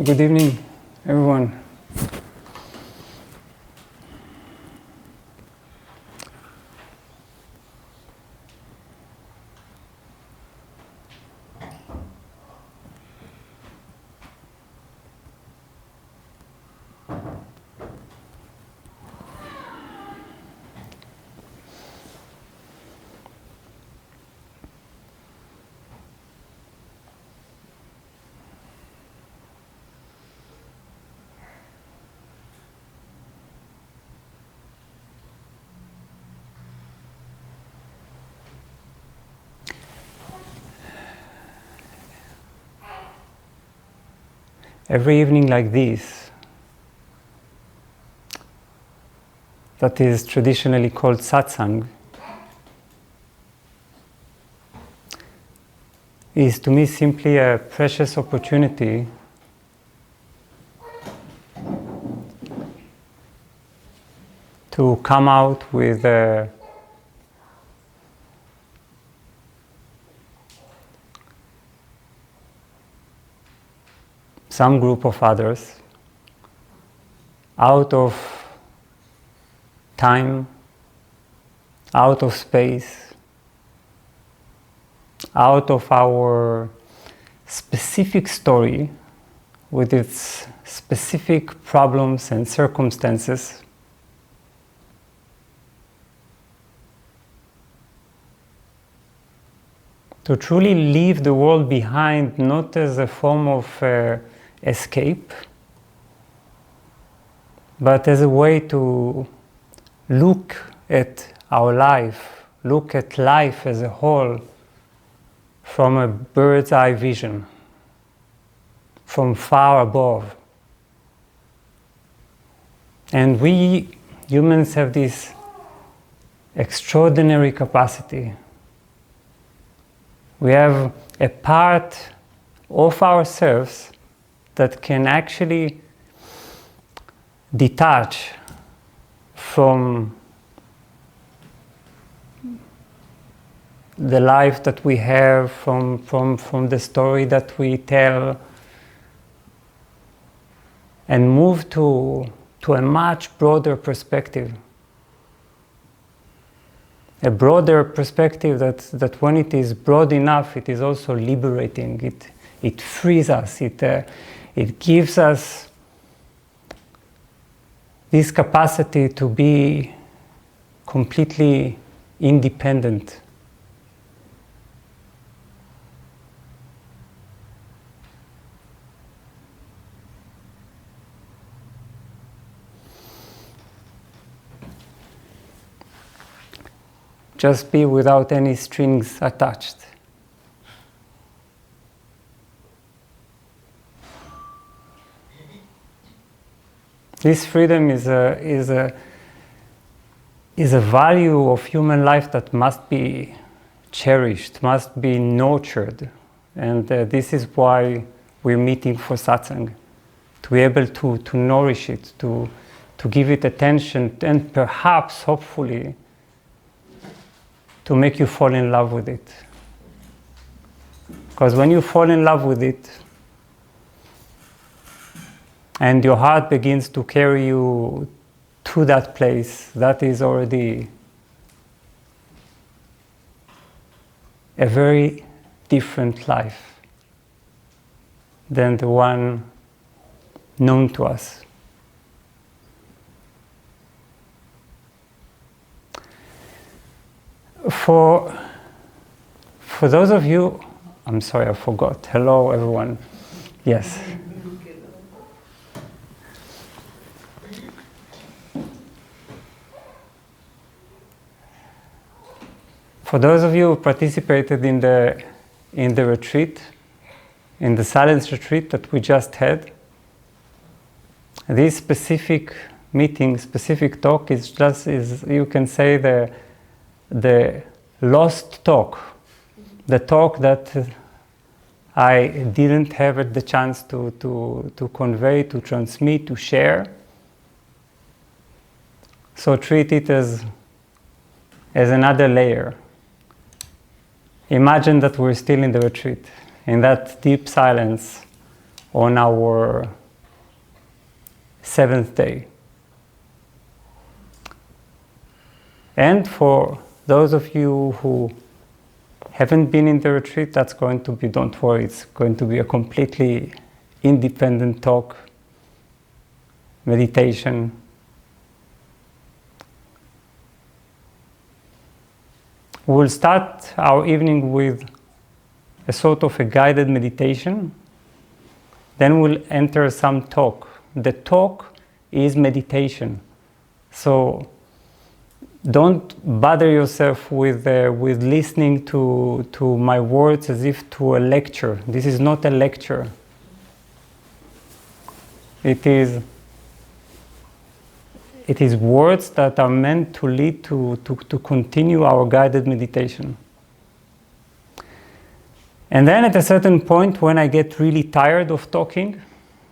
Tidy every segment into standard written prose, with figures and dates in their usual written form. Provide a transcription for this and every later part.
Good evening, everyone. Every evening like this, that is traditionally called Satsang, is to me simply a precious opportunity to come out with some group of others, out of time, out of space, out of our specific story with its specific problems and circumstances, to truly leave the world behind, not as a form of escape, but as a way to look at our life, look at life as a whole from a bird's eye vision, from far above. And we humans have this extraordinary capacity. We have a part of ourselves that can actually detach from the life that we have, from the story that we tell, and move to a much broader perspective. A broader perspective that when it is broad enough, it is also liberating. It frees us. It gives us this capacity to be completely independent. Just be without any strings attached. This freedom is a value of human life that must be cherished, must be nurtured, and this is why we're meeting for satsang, to be able to nourish it, to give it attention, and perhaps, hopefully, to make you fall in love with it. Because when you fall in love with it, and your heart begins to carry you to that place, that is already a very different life than the one known to us. For those of you, I'm sorry, I forgot. Hello, everyone. Yes. For those of you who participated in the retreat, in the silence retreat that we just had, this specific meeting, specific talk is you can say the lost talk, the talk that I didn't have the chance to convey, to transmit, to share. So treat it as another layer. Imagine that we're still in the retreat, in that deep silence on our 7th day. And for those of you who haven't been in the retreat, that's going to be, don't worry, it's going to be a completely independent talk, meditation. We'll start our evening with a sort of a guided meditation. Then we'll enter some talk. The talk is meditation. So don't bother yourself with listening to my words as if to a lecture. This is not a lecture. It is words that are meant to lead to continue our guided meditation. And then at a certain point, when I get really tired of talking,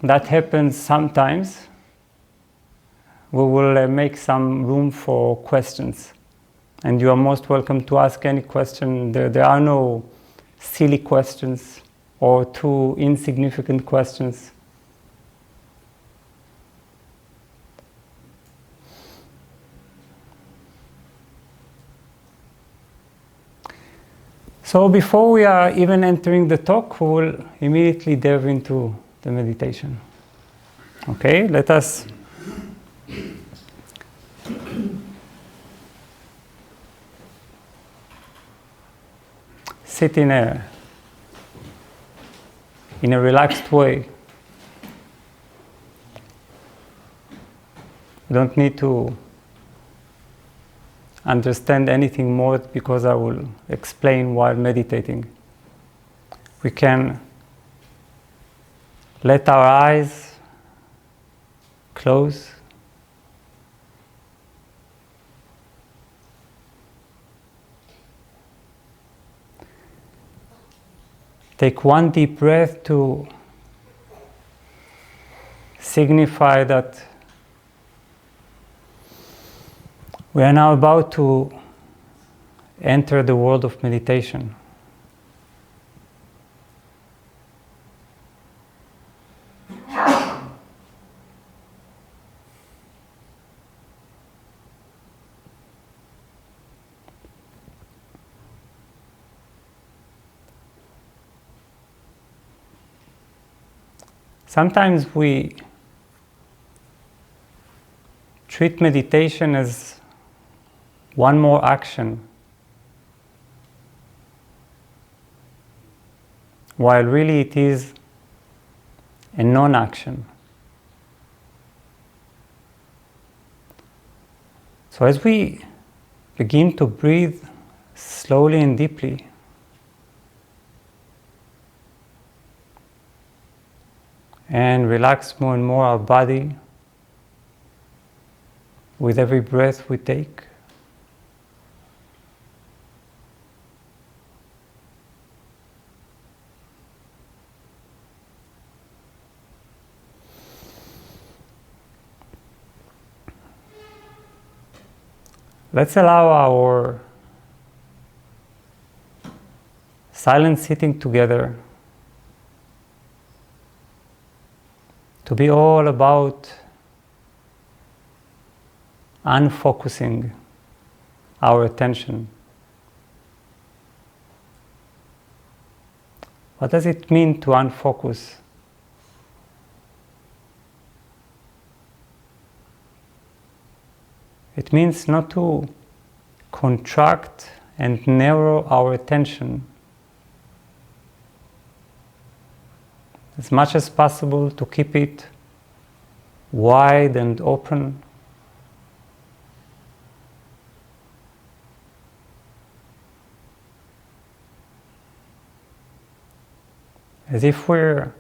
that happens sometimes, we will make some room for questions. And you are most welcome to ask any question. There are no silly questions or too insignificant questions. So before we are even entering the talk, we will immediately delve into the meditation. Okay, let us sit in a relaxed way. You don't need to understand anything more because I will explain while meditating. We can let our eyes close. Take one deep breath to signify that we are now about to enter the world of meditation. Sometimes we treat meditation as one more action, while really it is a non-action. So as we begin to breathe slowly and deeply, and relax more and more our body with every breath we take, let's allow our silent sitting together to be all about unfocusing our attention. What does it mean to unfocus? It means not to contract and narrow our attention. As much as possible to keep it wide and open. As if we're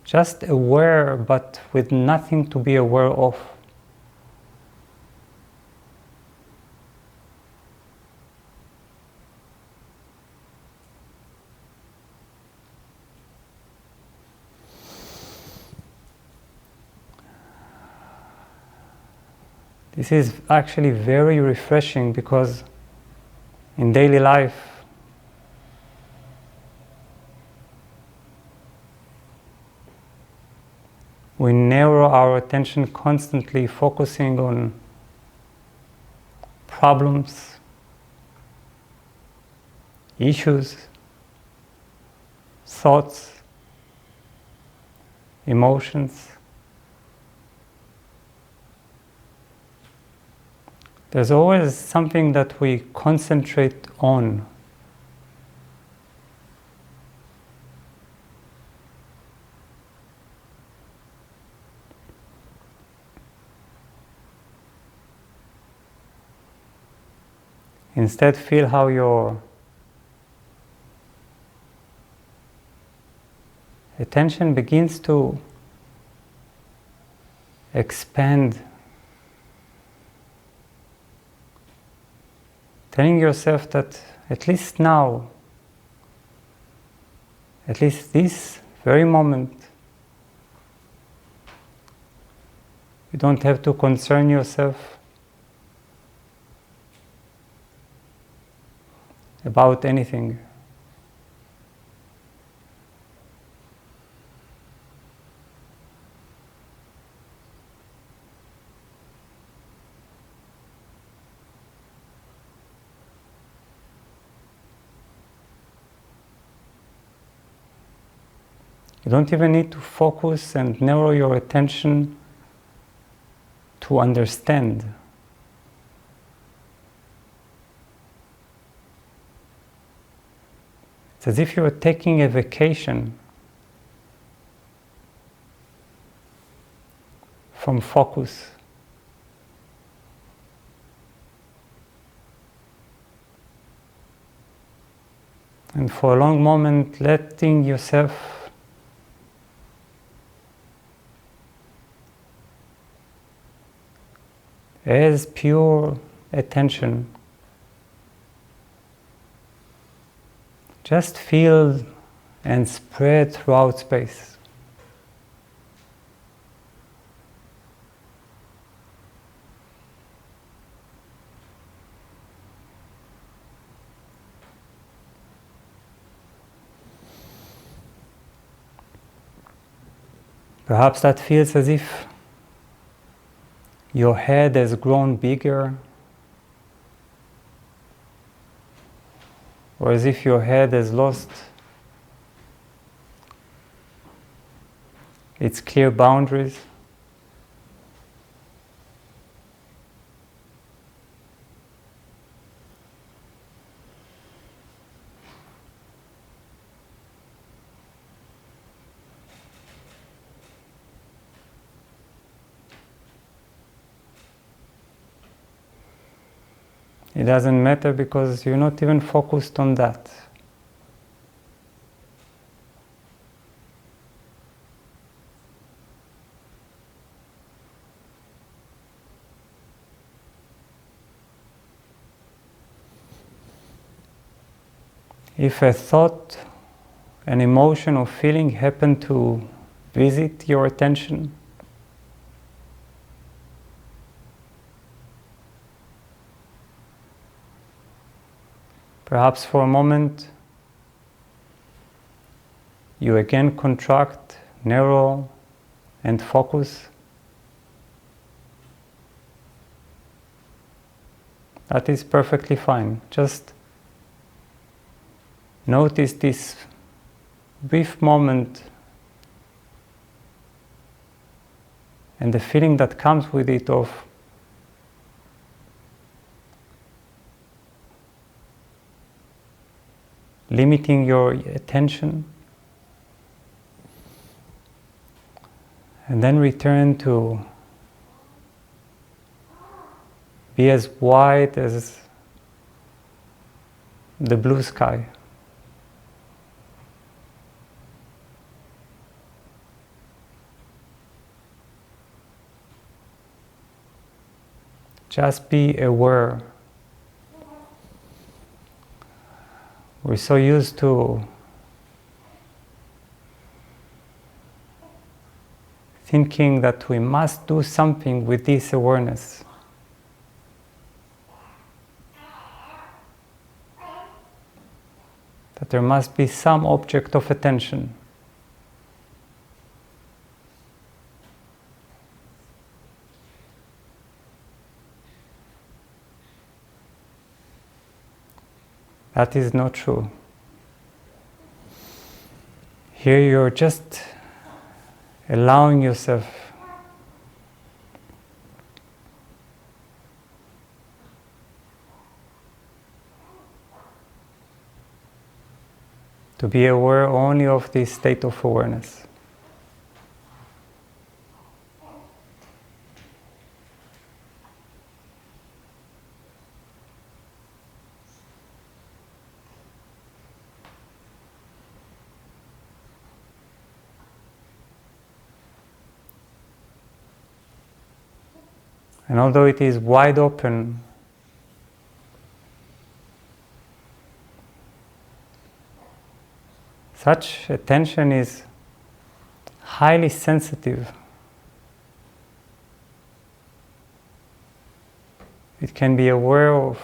just aware, but with nothing to be aware of. This is actually very refreshing because in daily life we narrow our attention constantly, focusing on problems, issues, thoughts, emotions. There's always something that we concentrate on. Instead, feel how your attention begins to expand, telling yourself that at least now, at least this very moment, you don't have to concern yourself about anything. You don't even need to focus and narrow your attention to understand. It's as if you're taking a vacation from focus. And for a long moment, letting yourself as pure attention just feel and spread throughout space. Perhaps that feels as if your head has grown bigger, or as if your head has lost its clear boundaries. It doesn't matter because you're not even focused on that. If a thought, an emotion or feeling happen to visit your attention, perhaps for a moment you again contract, narrow, and focus. That is perfectly fine. Just notice this brief moment and the feeling that comes with it of limiting your attention, and then return to be as wide as the blue sky. Just be aware. We're so used to thinking that we must do something with this awareness. That there must be some object of attention. That is not true. Here you're just allowing yourself to be aware only of this state of awareness. And although it is wide open, such attention is highly sensitive. It can be aware of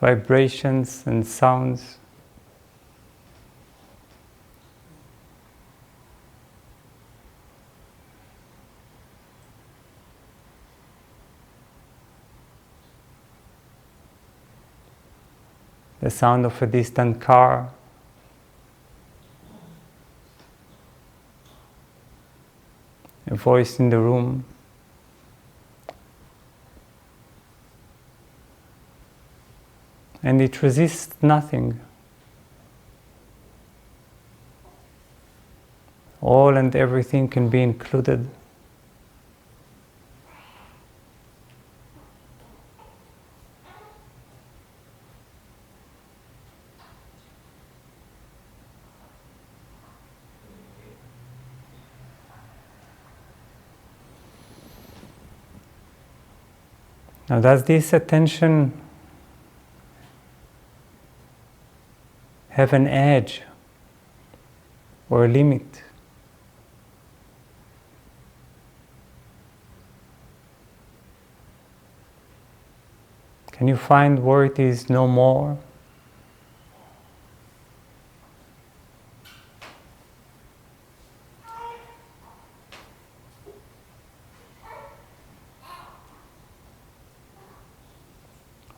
vibrations and sounds. The sound of a distant car, a voice in the room, and it resists nothing. All and everything can be included. Now, does this attention have an edge or a limit? Can you find where it is no more?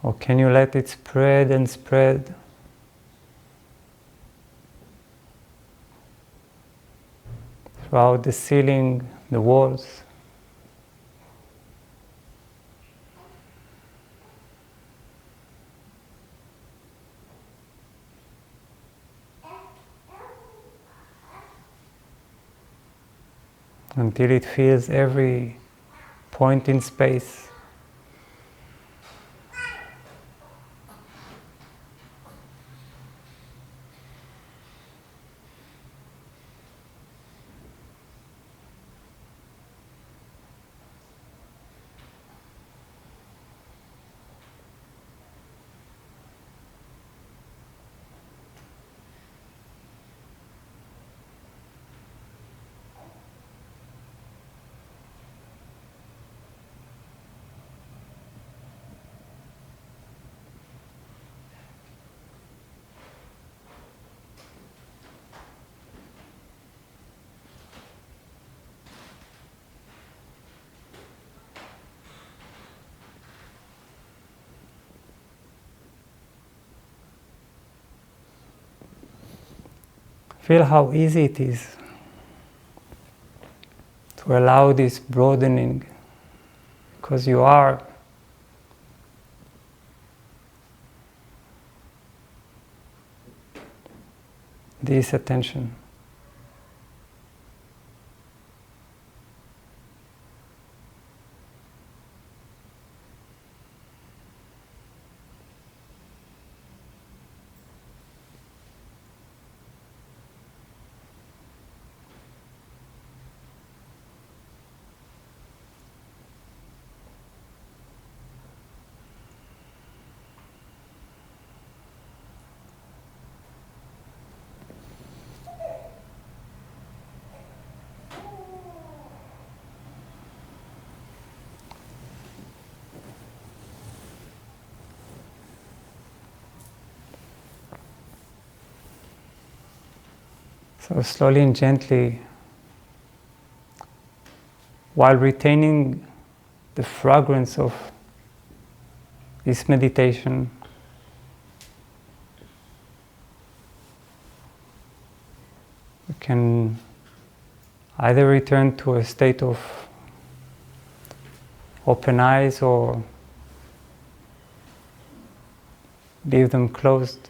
Or can you let it spread and spread? Throughout the ceiling, the walls. Until it fills every point in space. Feel how easy it is to allow this broadening, because you are this attention. So slowly and gently, while retaining the fragrance of this meditation, we can either return to a state of open eyes or leave them closed.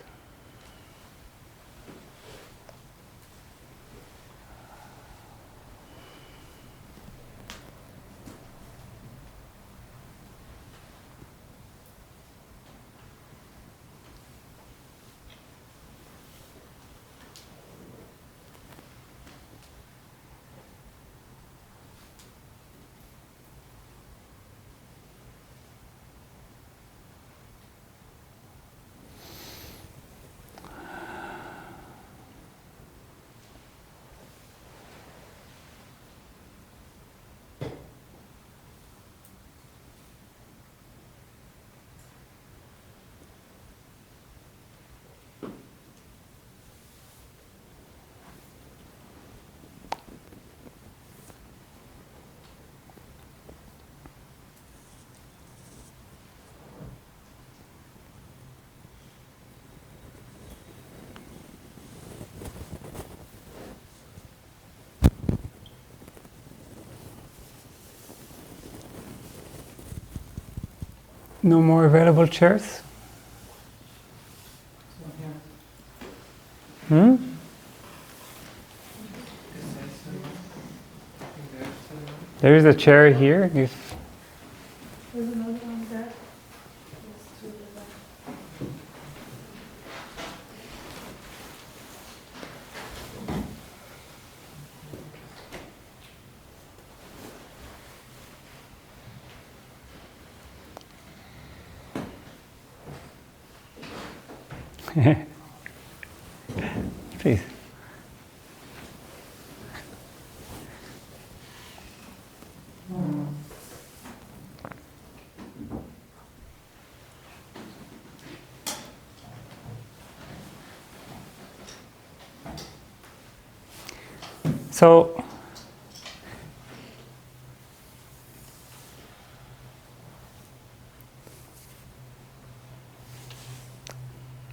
No more available chairs? Hmm? There is a chair here. If There's another one there. Please. So,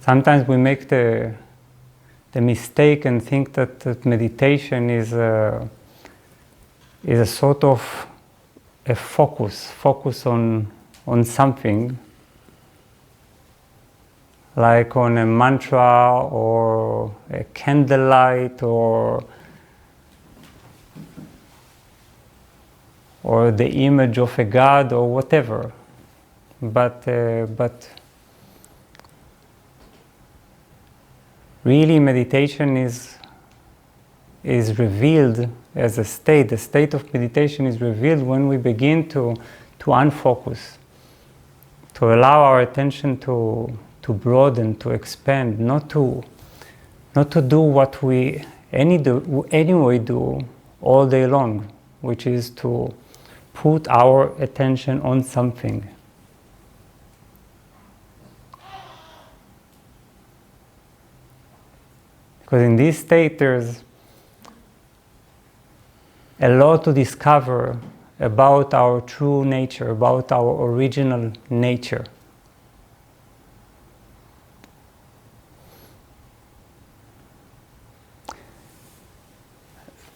sometimes we make the mistake and think that meditation is a sort of a focus on something, like on a mantra or a candlelight or the image of a god or whatever, but really meditation is revealed as a state. The state of meditation is revealed when we begin to unfocus, to allow our attention to broaden, to expand, not to do what we anyway do all day long, which is to put our attention on something. Because in this state there's a lot to discover about our true nature, about our original nature.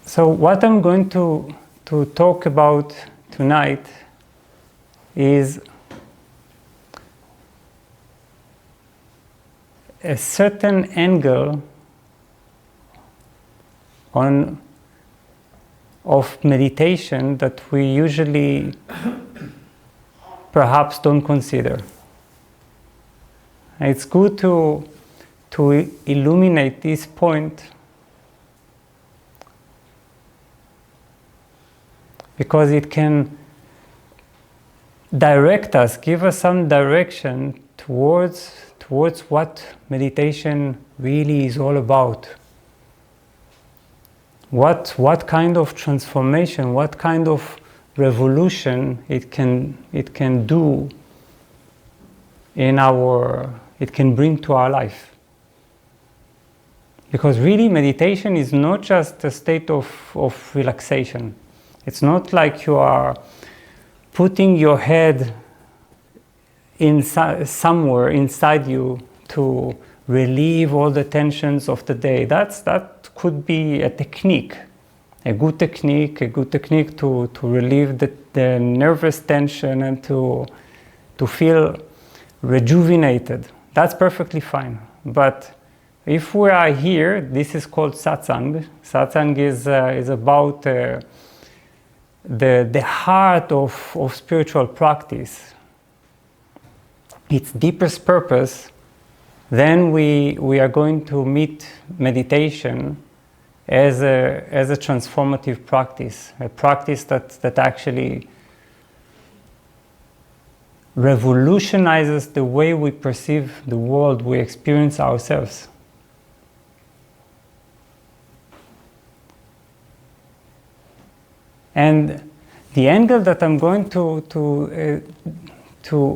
So what I'm going to talk about tonight is a certain angle of meditation that we usually perhaps don't consider. And it's good to illuminate this point, because it can direct us, give us some direction towards what meditation really is all about. What kind of transformation, what kind of revolution it can do it can bring to our life. Because really meditation is not just a state of relaxation. It's not like you are putting your head somewhere inside you to relieve all the tensions of the day. That could be a technique, a good technique to relieve the nervous tension and to feel rejuvenated. That's perfectly fine. But if we are here, this is called satsang. Satsang is about the heart of spiritual practice. Its deepest purpose, then we are going to meet meditation as a transformative practice, a practice that actually revolutionizes the way we perceive the world, we experience ourselves. And the angle that I'm going to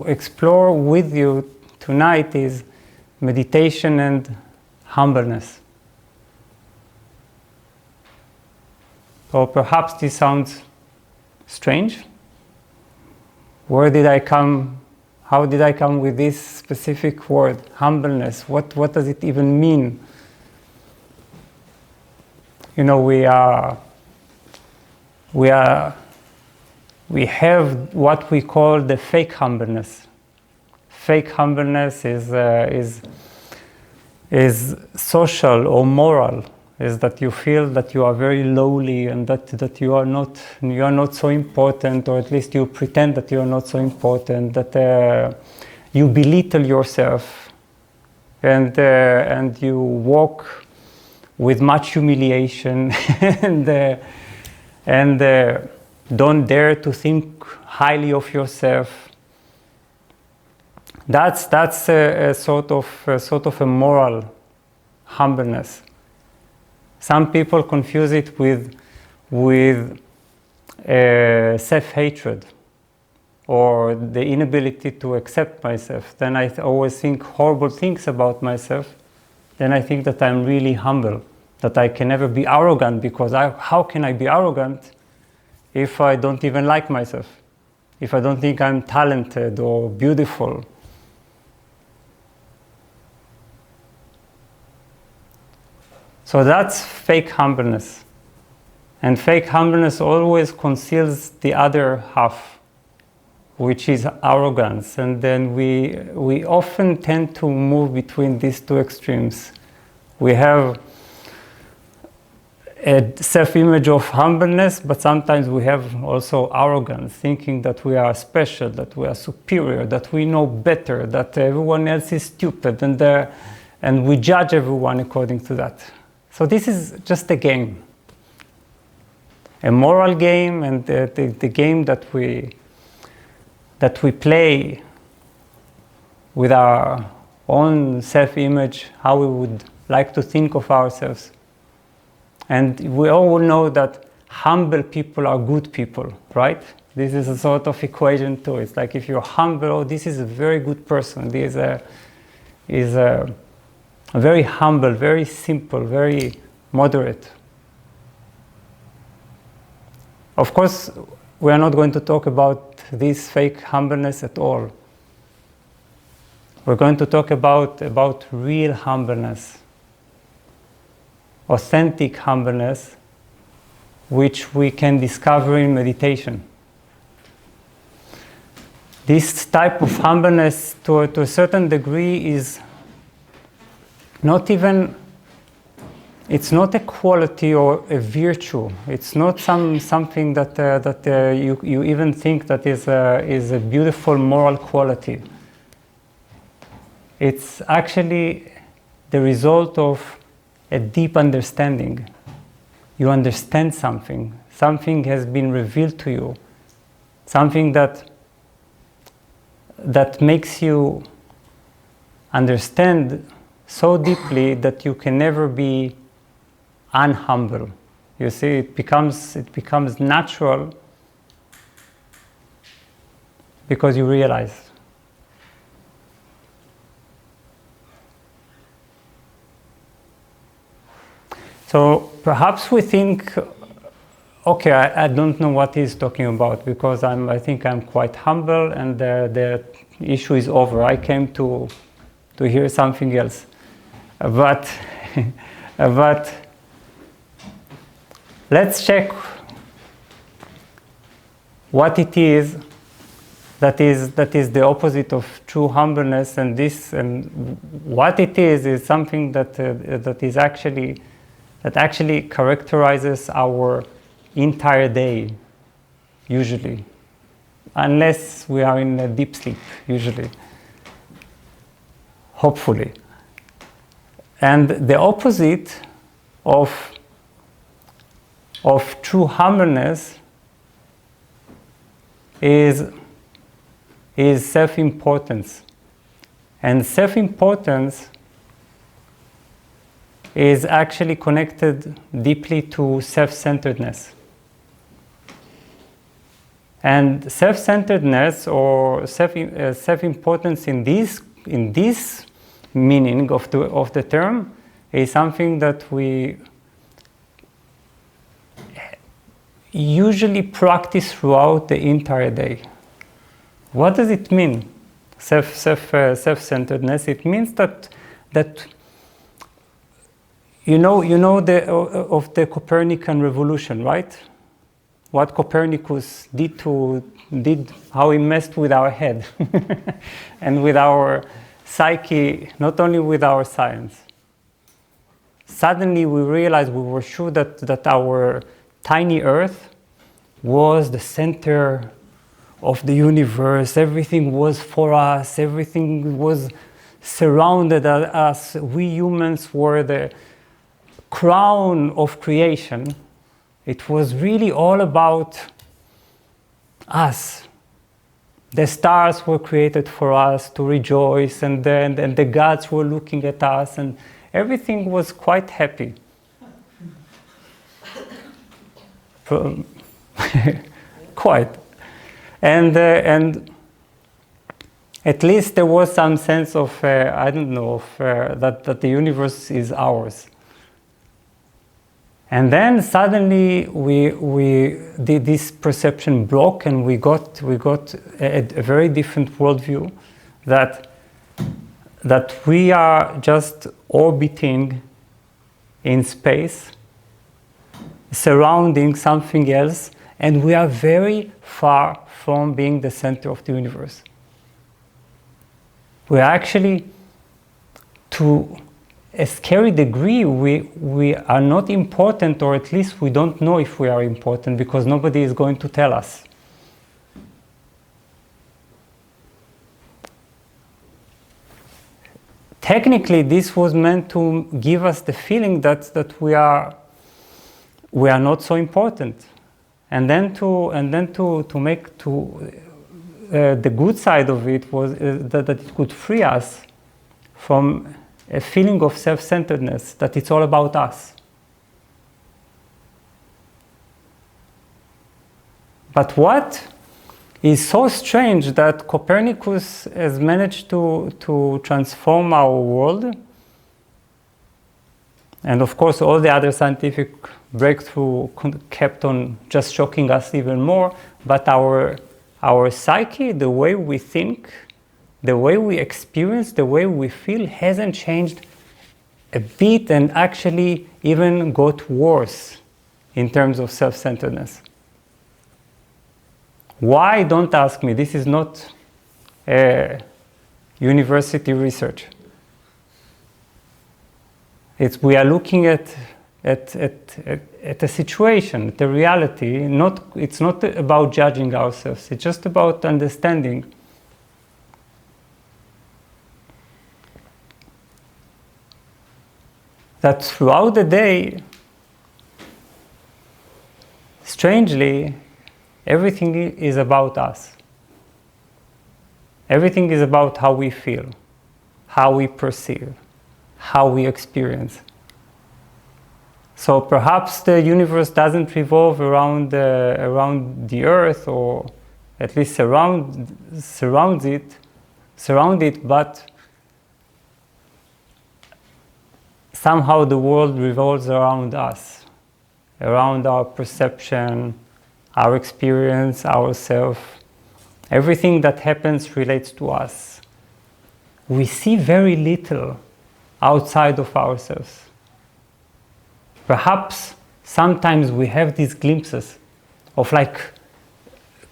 explore with you tonight is meditation and humbleness. Or perhaps this sounds strange. Where did I come? How did I come with this specific word, humbleness? What does it even mean? You know, we have what we call the fake humbleness. Fake humbleness is social or moral. Is that you feel that you are very lowly and that you are not so important, or at least you pretend that you are not so important, that you belittle yourself and you walk with much humiliation and don't dare to think highly of yourself. That's a sort of a moral humbleness. Some people confuse it with self-hatred or the inability to accept myself. Then I always think horrible things about myself. Then I think that I'm really humble, that I can never be arrogant, because how can I be arrogant if I don't even like myself, if I don't think I'm talented or beautiful? So that's fake humbleness. And fake humbleness always conceals the other half, which is arrogance. And then we often tend to move between these two extremes. We have a self-image of humbleness, but sometimes we have also arrogance, thinking that we are special, that we are superior, that we know better, that everyone else is stupid, and we judge everyone according to that. So this is just a game, a moral game, and the game that we play with our own self-image, how we would like to think of ourselves. And we all know that humble people are good people, right? This is a sort of equation too. It's like if you're humble, oh, this is a very good person. This is a very humble, very simple, very moderate. Of course, we are not going to talk about this fake humbleness at all. We're going to talk about real humbleness, authentic humbleness, which we can discover in meditation. This type of humbleness, to a certain degree, is not even, it's not a quality or a virtue. It's not something that you even think that is a beautiful moral quality. It's actually the result of a deep understanding. You understand something. Something has been revealed to you. Something that makes you understand so deeply that you can never be unhumble. You see, it becomes natural because you realize. So perhaps we think okay, I don't know what he's talking about, because I think I'm quite humble, and the issue is over. I came to hear something else. But but let's check what it is that is the opposite of true humbleness, and what it is something that actually characterizes our entire day, usually, unless we are in a deep sleep, usually, hopefully. And the opposite of true humbleness is self-importance. And self-importance is actually connected deeply to self-centeredness. And self-centeredness or self-importance in this meaning of the term is something that we usually practice throughout the entire day. What does it mean? Self-centeredness. It means that you know of the Copernican revolution, right? What Copernicus did, how he messed with our head and with our psyche, not only with our science. Suddenly we realized, we were sure that our tiny Earth was the center of the universe. Everything was for us. Everything was surrounded us. We humans were the crown of creation. It was really all about us. The stars were created for us to rejoice, and the gods were looking at us, and everything was quite happy. Quite. And at least there was some sense of, that the universe is ours. And then suddenly this perception broke, and we got a very different worldview, that we are just orbiting in space, surrounding something else, and we are very far from being the center of the universe. We are actually, to a scary degree, we are not important, or at least we don't know if we are important, because nobody is going to tell us. Technically, this was meant to give us the feeling that we are not so important, and then to make the good side of it was that it could free us from a feeling of self-centeredness, that it's all about us. But what is so strange that Copernicus has managed to transform our world, and of course all the other scientific breakthrough kept on just shocking us even more, but our psyche, the way we think, the way we experience, the way we feel hasn't changed a bit, and actually even got worse in terms of self-centeredness. Why? Don't ask me. This is not university research. We are looking at a situation, at a reality. It's not about judging ourselves. It's just about understanding that throughout the day, strangely, everything is about us. Everything is about how we feel, how we perceive, how we experience. So perhaps the universe doesn't revolve around the earth, or at least surround it, but somehow the world revolves around us. around our perception, our experience, ourself. Everything that happens relates to us. We see very little outside of ourselves. Perhaps sometimes we have these glimpses of like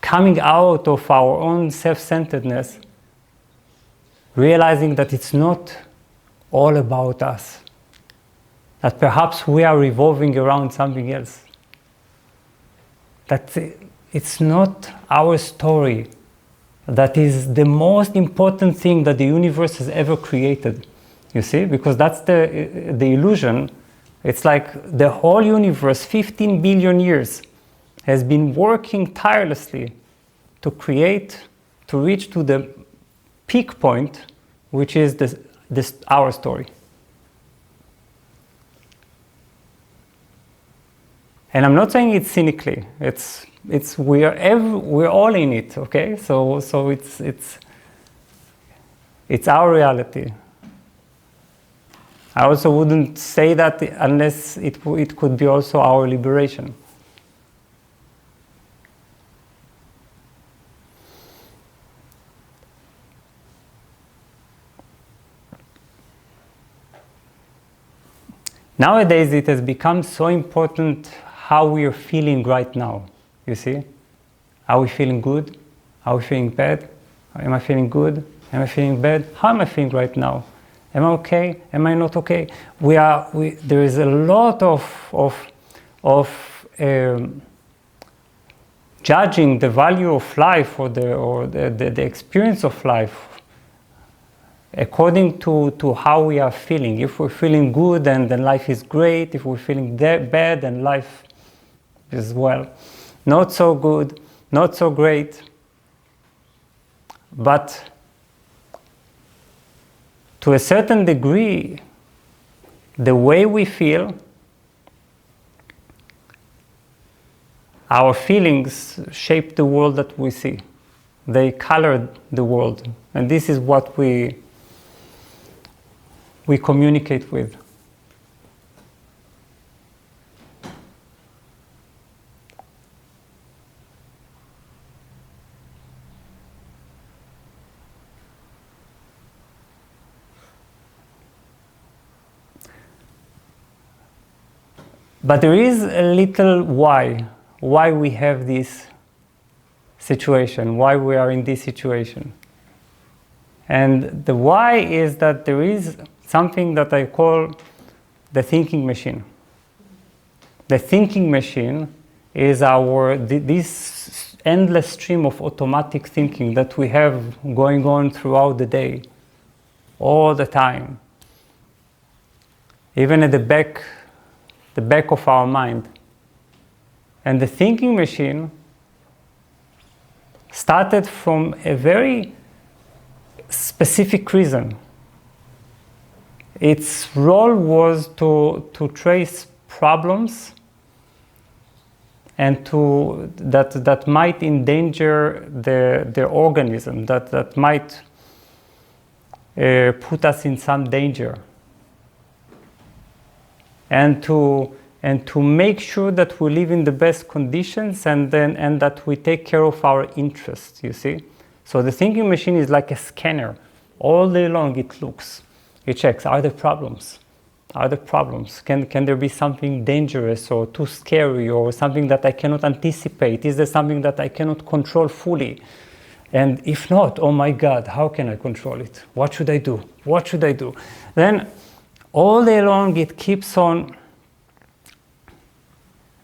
coming out of our own self-centeredness, realizing that it's not all about us, that perhaps we are revolving around something else, that it's not our story that is the most important thing that the universe has ever created, you see, because that's the illusion. It's like the whole universe, 15 billion years, has been working tirelessly to create, to reach to the peak point, which is our story. And I'm not saying it cynically. We're all in it, okay? So it's our reality. I also wouldn't say that unless it could be also our liberation. Nowadays, it has become so important how we are feeling right now, you see? Are we feeling good? Are we feeling bad? Am I feeling good? Am I feeling bad? How am I feeling right now? Am I okay? Am I not okay? There is a lot of judging the value of life or the experience of life according to how we are feeling. If we're feeling good, then life is great. If we're feeling bad, then life is, well, not so good, not so great. But to a certain degree, the way we feel, our feelings shape the world that we see. They color the world. And this is what we communicate with. But there is a little why we have this situation, why we are in this situation. And the why is that there is something that I call the thinking machine. The thinking machine is this endless stream of automatic thinking that we have going on throughout the day, all the time, even at the back of our mind. And the thinking machine started from a very specific reason. Its role was to trace problems and that might endanger the organism, that might put us in some danger, and to make sure that we live in the best conditions and that we take care of our interests, you see. So the thinking machine is like a scanner. All day long it looks. It checks, are there problems? Are there problems? Can there be something dangerous or too scary or something that I cannot anticipate? Is there something that I cannot control fully? And if not, oh my God, how can I control it? What should I do? What should I do? Then all day long it keeps on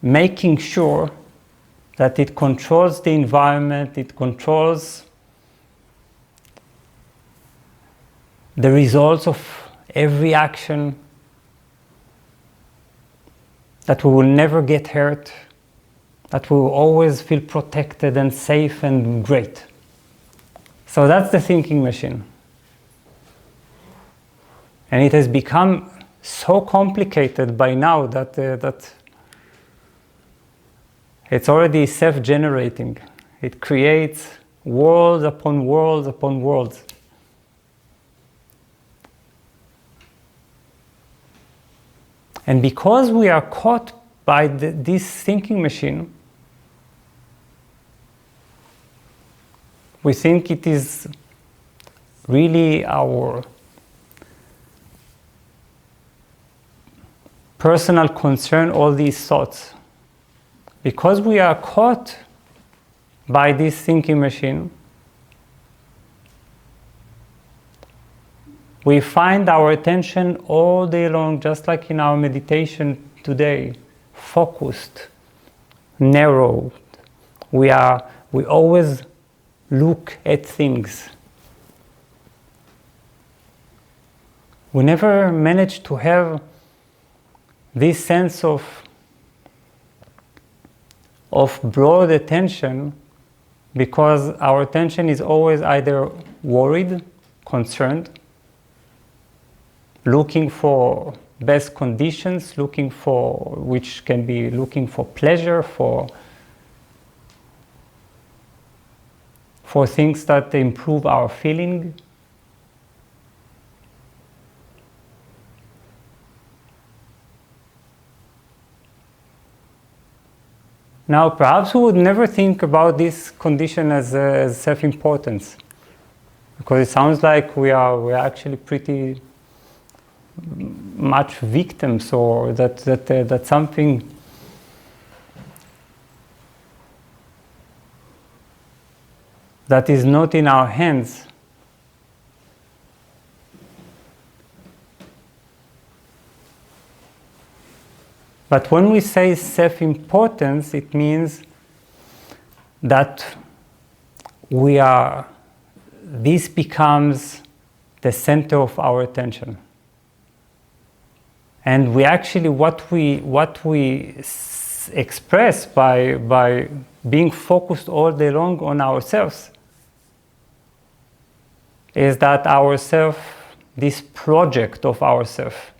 making sure that it controls the environment, it controls the results of every action, that we will never get hurt, that we will always feel protected and safe and great. So that's the thinking machine. And it has become so complicated by now that it's already self-generating. It creates worlds upon worlds upon worlds. And because we are caught by this thinking machine, we think it is really our personal concern, all these thoughts. Because we are caught by this thinking machine, we find our attention all day long, just like in our meditation today, focused, narrowed. We always look at things. We never manage to have this sense of broad attention, because our attention is always either worried, concerned, looking for best conditions, which can be looking for pleasure, for things that improve our feeling. Now, perhaps we would never think about this condition as self-importance, because it sounds like we're actually pretty much victims, or that something that is not in our hands. But when we say self-importance, it means that this becomes the center of our attention. And we actually, what we express by being focused all day long on ourselves, is that this project of ourself,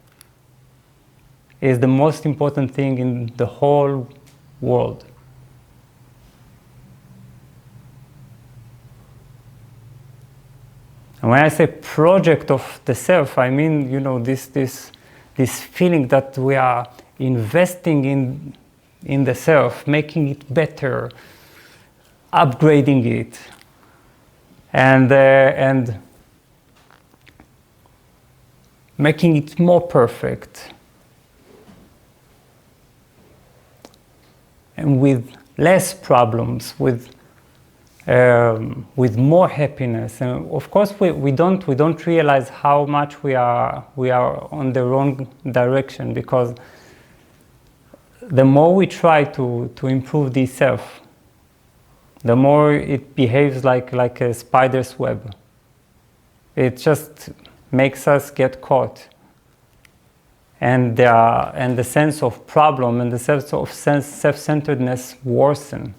is the most important thing in the whole world. And when I say project of the self, I mean, this feeling that we are investing in the self, making it better, upgrading it, and making it more perfect, and with less problems, with more happiness. And of course, we don't realize how much we are on the wrong direction, because the more we try to improve the self, the more it behaves like a spider's web. It just makes us get caught. And the sense of problem and the sense of self-centeredness worsen.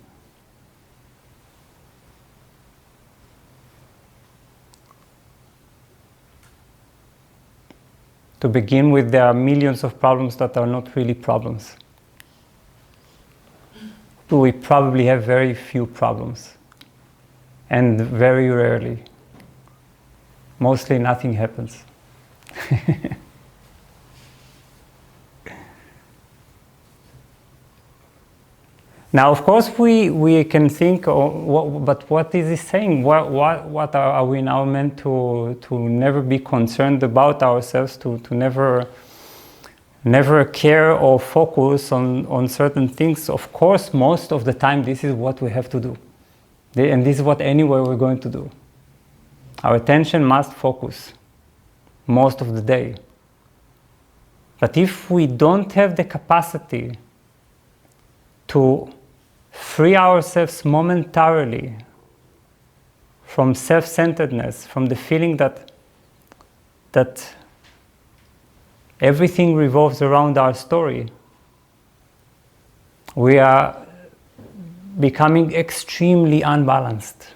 To begin with, there are millions of problems that are not really problems. We probably have very few problems, and very rarely. Mostly nothing happens. Now, of course, we can think, but what is he saying? What are we now meant to never be concerned about ourselves, to never care or focus on certain things? Of course, most of the time, this is what we have to do. And this is what anyway we're going to do. Our attention must focus most of the day. But if we don't have the capacity to free ourselves momentarily from self-centeredness, from the feeling that everything revolves around our story, we are becoming extremely unbalanced.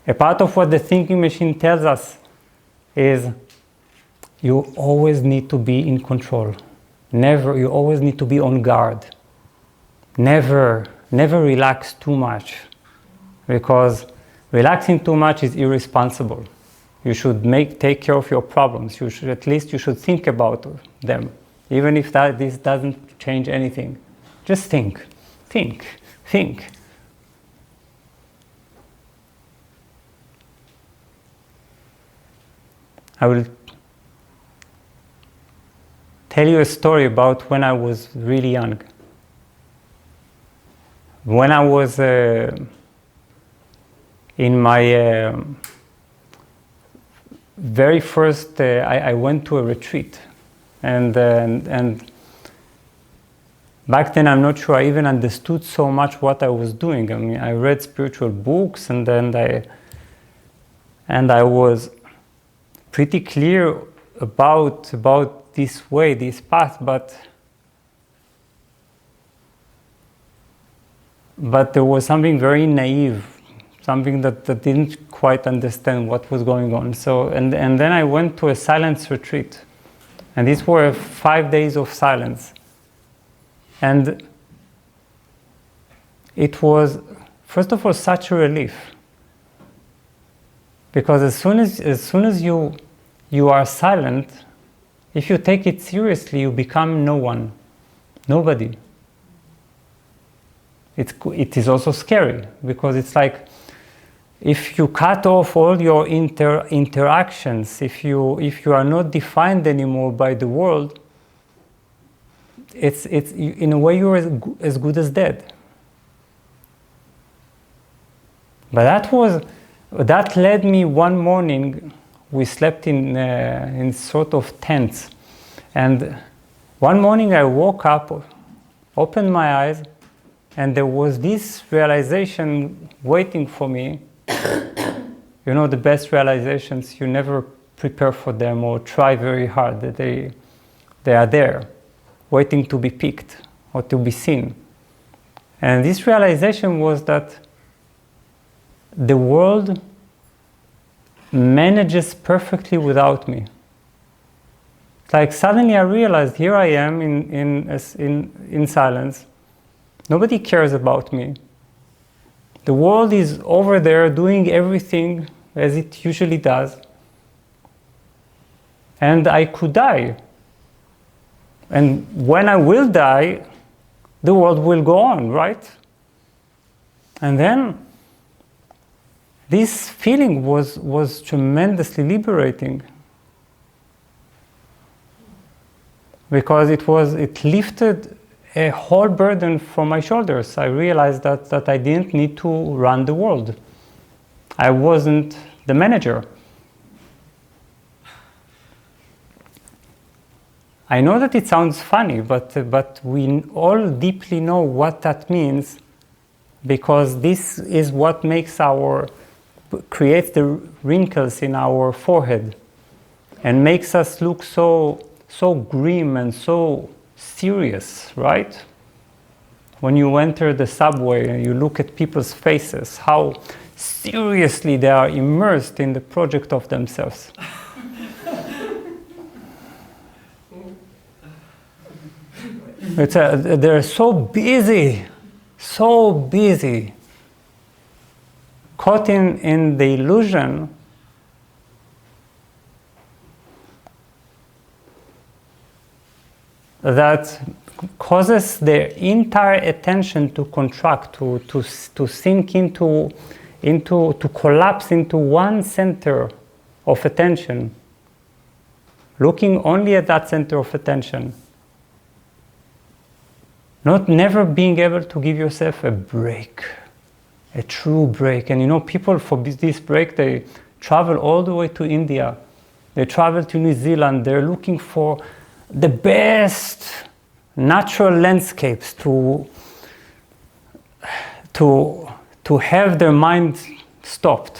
A part of what the thinking machine tells us is you always need to be in control. You always need to be on guard. Never relax too much, because relaxing too much is irresponsible. You should take care of your problems. At least you should think about them, even if this doesn't change anything. Just think. I will tell you a story about when I was really young. When I was in my very first, I went to a retreat, and back then I'm not sure I even understood so much what I was doing. I mean, I read spiritual books, and then I was pretty clear about this way, this path, but there was something very naive, something that didn't quite understand what was going on. So, and then I went to a silence retreat, and these were 5 days of silence, and it was, first of all, such a relief, because as soon as you are silent, if you take it seriously, you become no one, nobody. It is also scary, because it's like, if you cut off all your interactions, if you are not defined anymore by the world, it's in a way you're as good as dead. But that led me one morning. We slept in sort of tents, and one morning I woke up, opened my eyes, and there was this realization waiting for me. You know, the best realizations, you never prepare for them or try very hard. They are there, waiting to be picked or to be seen. And this realization was that the world manages perfectly without me. Like, suddenly I realized, here I am in silence. Nobody cares about me. The world is over there doing everything as it usually does. And I could die. And when I will die, the world will go on, right? And then this feeling was tremendously liberating, because it lifted a whole burden from my shoulders. I realized that I didn't need to run the world. I wasn't the manager. I know that it sounds funny, but we all deeply know what that means, because this is what creates the wrinkles in our forehead and makes us look so grim and so serious, right? When you enter the subway and you look at people's faces, how seriously they are immersed in the project of themselves. They're so busy, caught in the illusion that causes their entire attention to contract, to sink to collapse into one center of attention, looking only at that center of attention, never being able to give yourself a break, a true break. And you know, people for this break, they travel all the way to India, they travel to New Zealand, they're looking for the best natural landscapes to have their mind stop,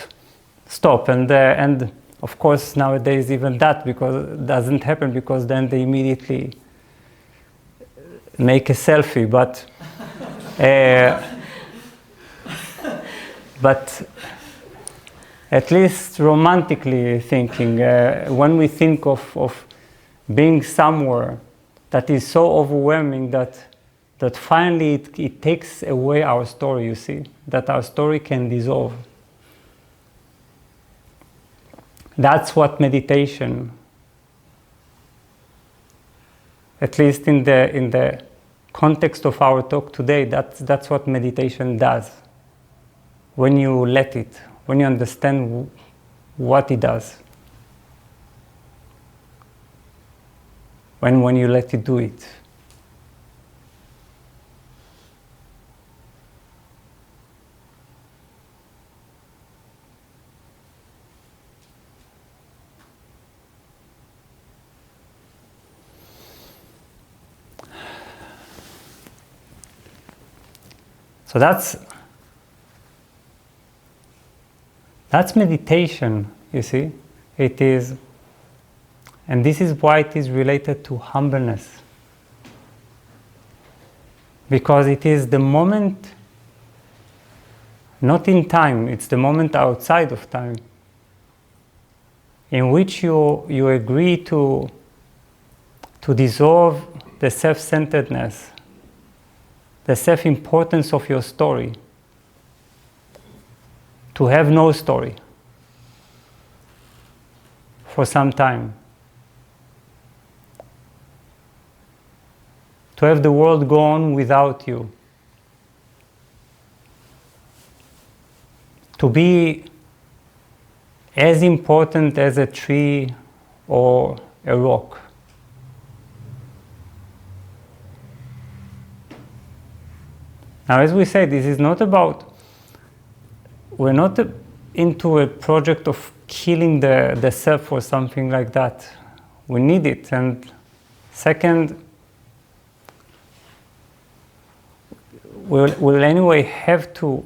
and of course nowadays even that it doesn't happen, because then they immediately make a selfie. But at least romantically thinking, when we think of being somewhere that is so overwhelming that finally it takes away our story, you see, that our story can dissolve. That's what meditation, at least in the context of our talk today, that's what meditation does. When you let it, when you understand what it does, when you let it do it. So that's meditation, you see. It is, and this is why it is related to humbleness. Because it is the moment, not in time, it's the moment outside of time, in which you agree to dissolve the self-centeredness, the self-importance of your story, to have no story for some time, to have the world go on without you, to be as important as a tree or a rock. Now, as we say, this is not about, we're not into a project of killing the self or something like that. We need it. And second, we'll anyway have to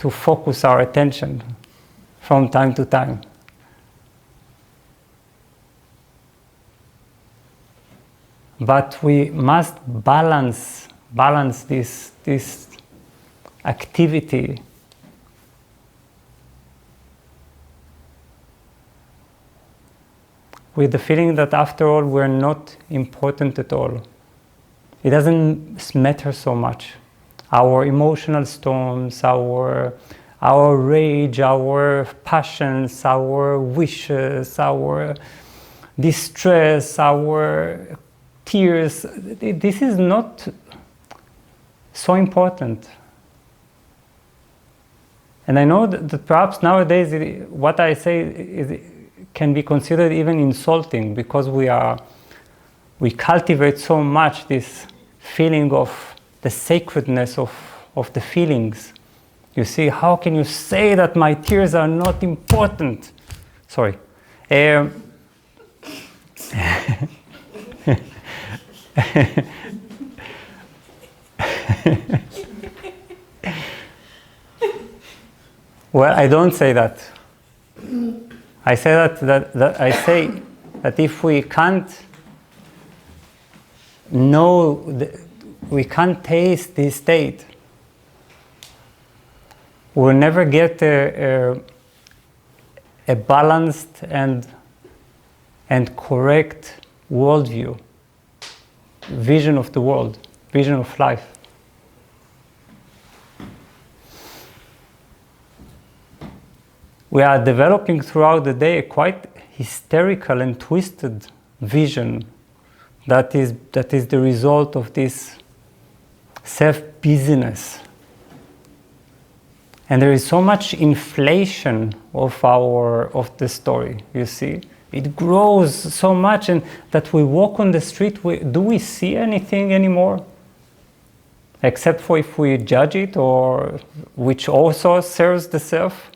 focus our attention from time to time. But we must balance this activity with the feeling that after all we're not important at all. It doesn't matter so much. Our emotional storms, our rage, our passions, our wishes, our distress, our tears, this is not so important. And I know that perhaps nowadays what I say can be considered even insulting, because we cultivate so much this feeling of the sacredness of the feelings. You see, how can you say that my tears are not important? Sorry. Well, I don't say that. I say that I say that if we can't know, we can't taste this state, we'll never get a balanced and correct worldview, vision of the world, vision of life. We are developing throughout the day a quite hysterical and twisted vision that is the result of this self-busyness. And there is so much inflation of the story, you see. It grows so much, and that we walk on the street, do we see anything anymore? Except for if we judge it, or which also serves the self.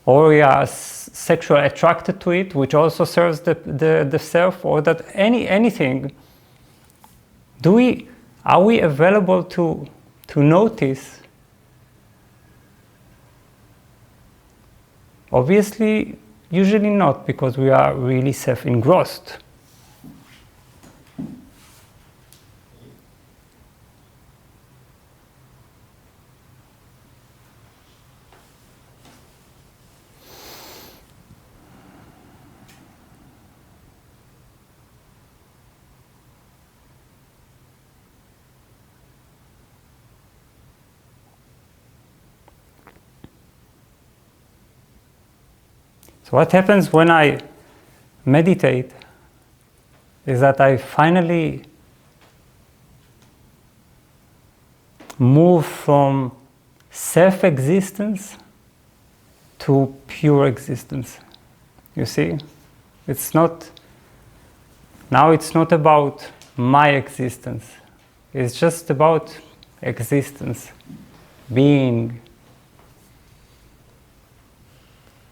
Or we are sexually attracted to it, which also serves the self, or that anything. Are we available to notice? Obviously, usually not, because we are really self-engrossed. So what happens when I meditate is that I finally move from self-existence to pure existence. You see? It's not about my existence. It's just about existence, being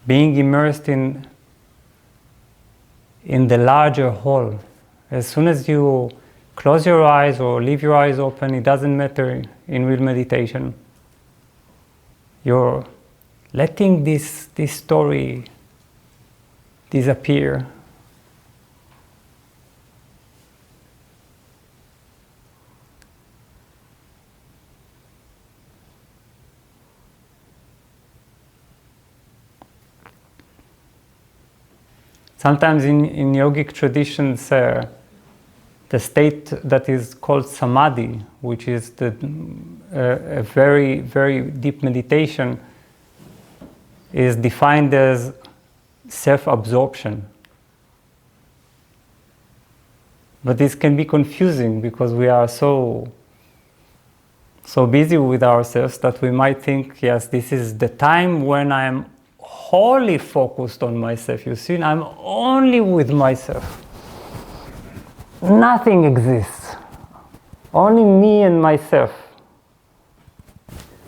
immersed in the larger whole. As soon as you close your eyes or leave your eyes open, it doesn't matter in real meditation. You're letting this story disappear. Sometimes in yogic traditions, the state that is called Samadhi, which is a very, very deep meditation, is defined as self-absorption. But this can be confusing because we are so busy with ourselves that we might think, yes, this is the time when I am wholly focused on myself. You see, I'm only with myself. Nothing exists. Only me and myself.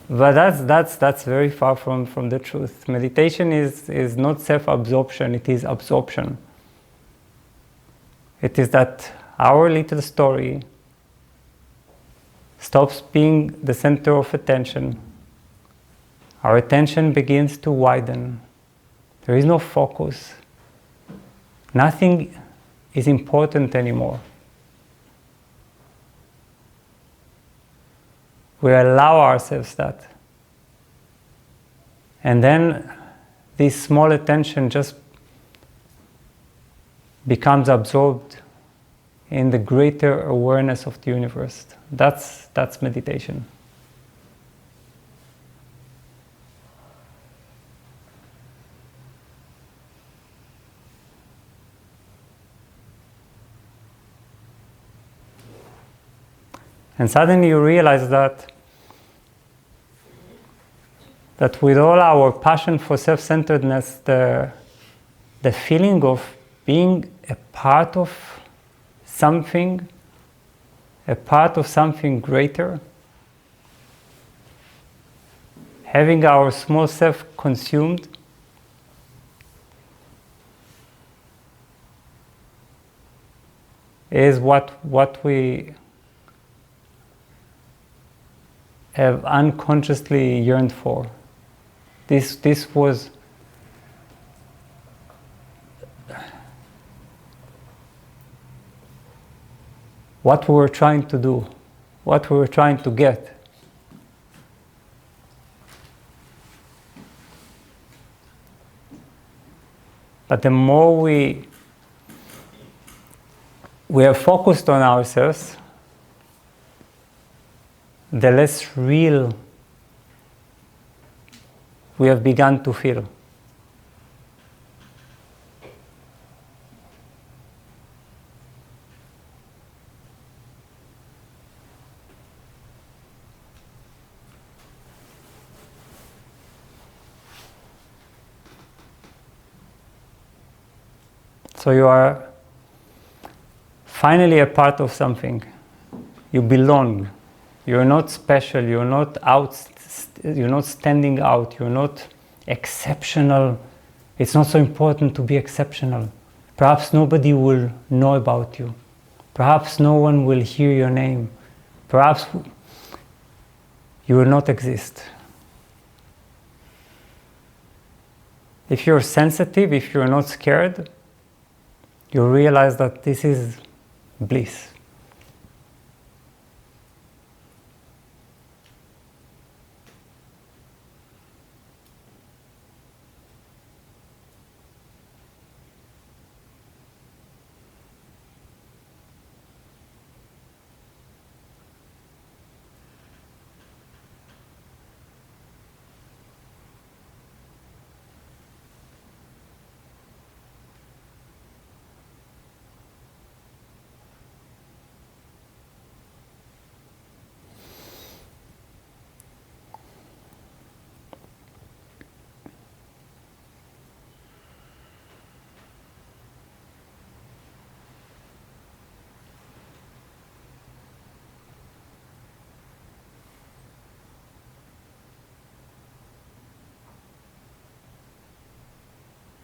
But that's very far from the truth. Meditation is not self-absorption, it is absorption. It is that our little story stops being the center of attention. Our attention begins to widen. There is no focus. Nothing is important anymore. We allow ourselves that. And then this small attention just becomes absorbed in the greater awareness of the universe. That's meditation. And suddenly you realize that with all our passion for self-centeredness, the feeling of being a part of something greater, having our small self consumed, is what we have unconsciously yearned for. This was what we were trying to do, what we were trying to get. But the more we are focused on ourselves, the less real we have begun to feel. So you are finally a part of something. You belong. You're not special. You're not standing out. You're not exceptional. It's not so important to be exceptional. Perhaps nobody will know about you. Perhaps no one will hear your name. Perhaps you will not exist. If you're sensitive, if you're not scared, you realize that this is bliss.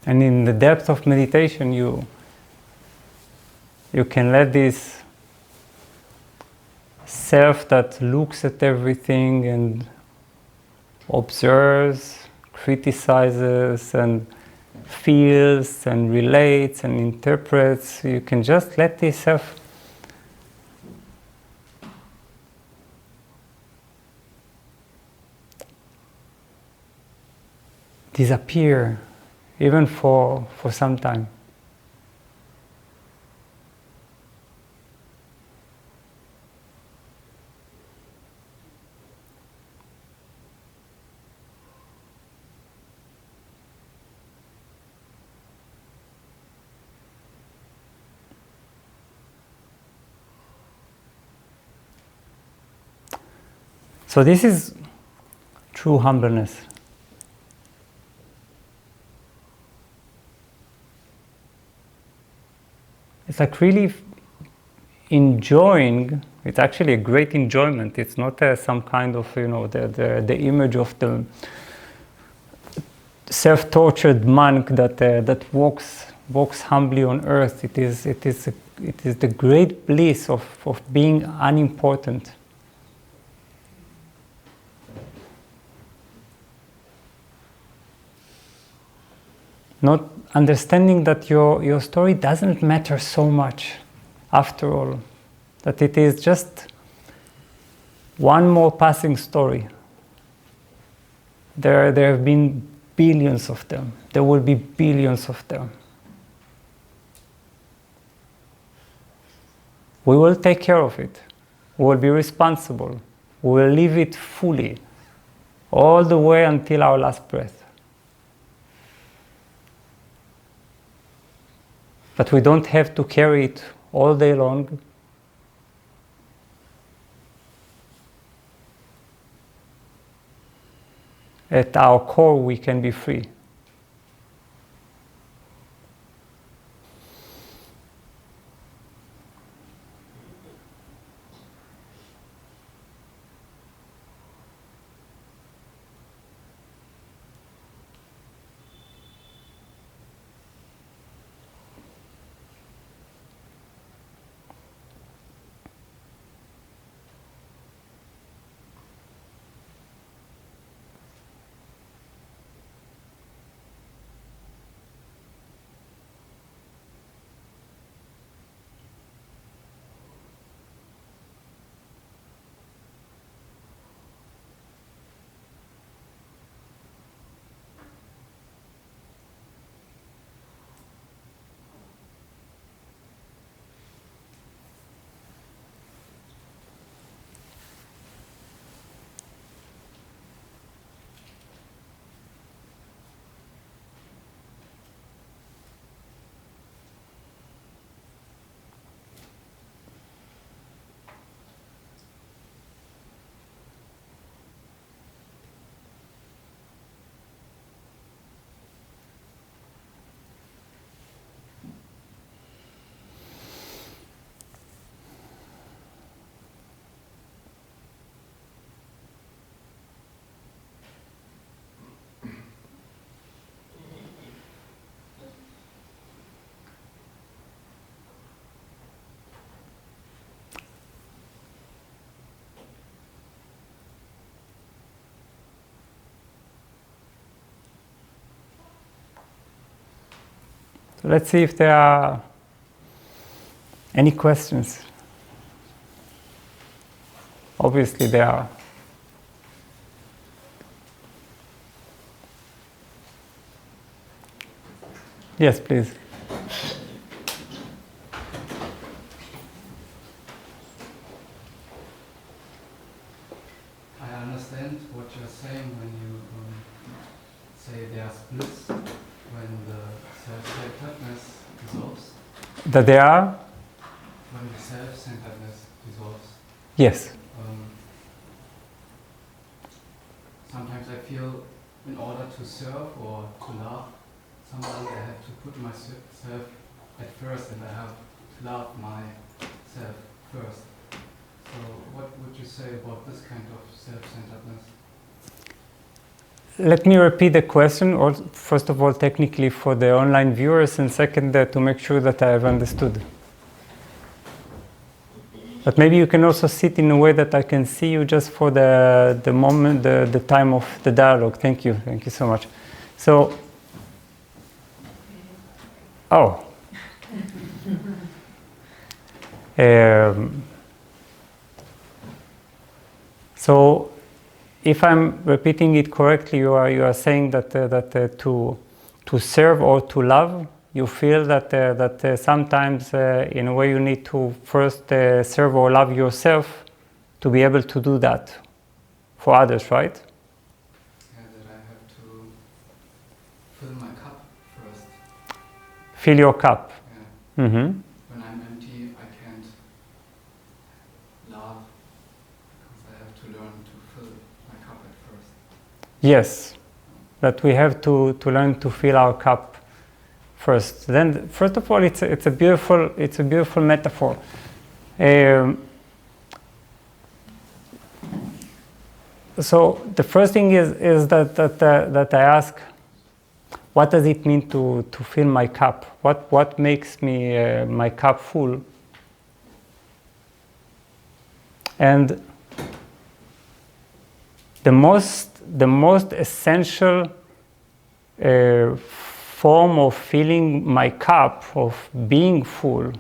And in the depth of meditation, you can let this self that looks at everything and observes, criticizes, and feels, and relates, and interprets. You can just let this self disappear, even for some time. So this is true humbleness. It's like really enjoying. It's actually a great enjoyment. It's not some kind of, the image of the self-tortured monk that walks humbly on earth. It is the great bliss of being unimportant. Not understanding that your story doesn't matter so much after all, that it is just one more passing story. There have been billions of them. There will be billions of them. We will take care of it. We will be responsible. We will live it fully, all the way until our last breath. But we don't have to carry it all day long. At our core, we can be free. So let's see if there are any questions. Obviously there are. Yes, please. I understand what you're saying when you say there's bliss when the self-centeredness dissolves. That there are? When the self-centeredness dissolves. Yes. Sometimes I feel in order to serve or to love someone, I have to put myself at first and I have to love myself first. So what would you say about this kind of self-centeredness? let me repeat the question, or first of all, technically for the online viewers, and second, to make sure that I have understood. But maybe you can also sit in a way that I can see you just for the moment, the time of the dialogue. Thank you so much. So, so if I'm repeating it correctly, you are saying that to serve or to love, you feel that sometimes in a way you need to first serve or love yourself to be able to do that for others, right? Yeah, that I have to fill my cup first. Fill your cup. Yeah. Mm-hmm. When I'm empty, I can't love because I have to learn to fill my cup at first. Yes, that we have to learn to fill our cup first. Then, first of all, it's a beautiful metaphor. So the first thing is that I ask, what does it mean to fill my cup? What makes me my cup full? And the most essential form of filling my cup, of being full,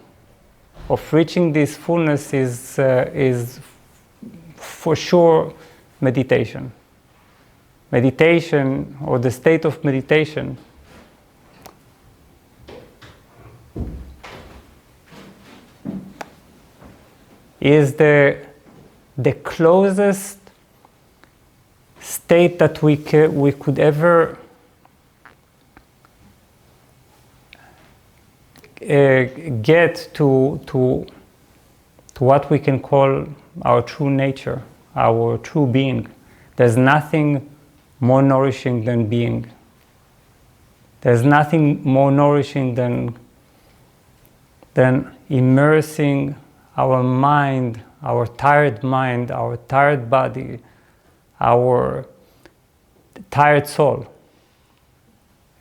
of reaching this fullness is for sure meditation. Meditation, or the state of meditation, is the closest state that we could ever get to what we can call our true nature, our true being. There's nothing more nourishing than being. There's nothing more nourishing than immersing our mind, our tired body, our tired soul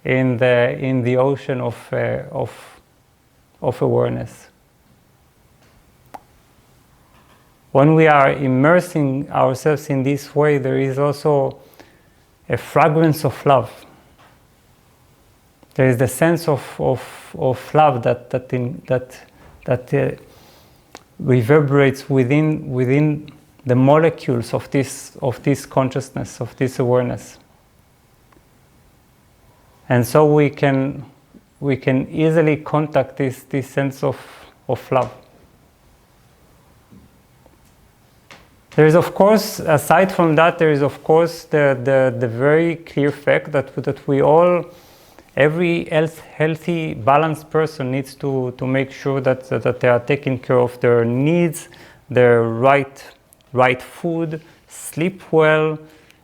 in the ocean of awareness. When we are immersing ourselves in this way, there is also a fragrance of love. There is the sense of love that reverberates within the molecules of this consciousness, of this awareness. And so we can easily contact this sense of love. There is, of course, aside from that, there is, of course, the very clear fact that we all, every healthy, balanced person needs to make sure that they are taking care of their needs, their right food, sleep well,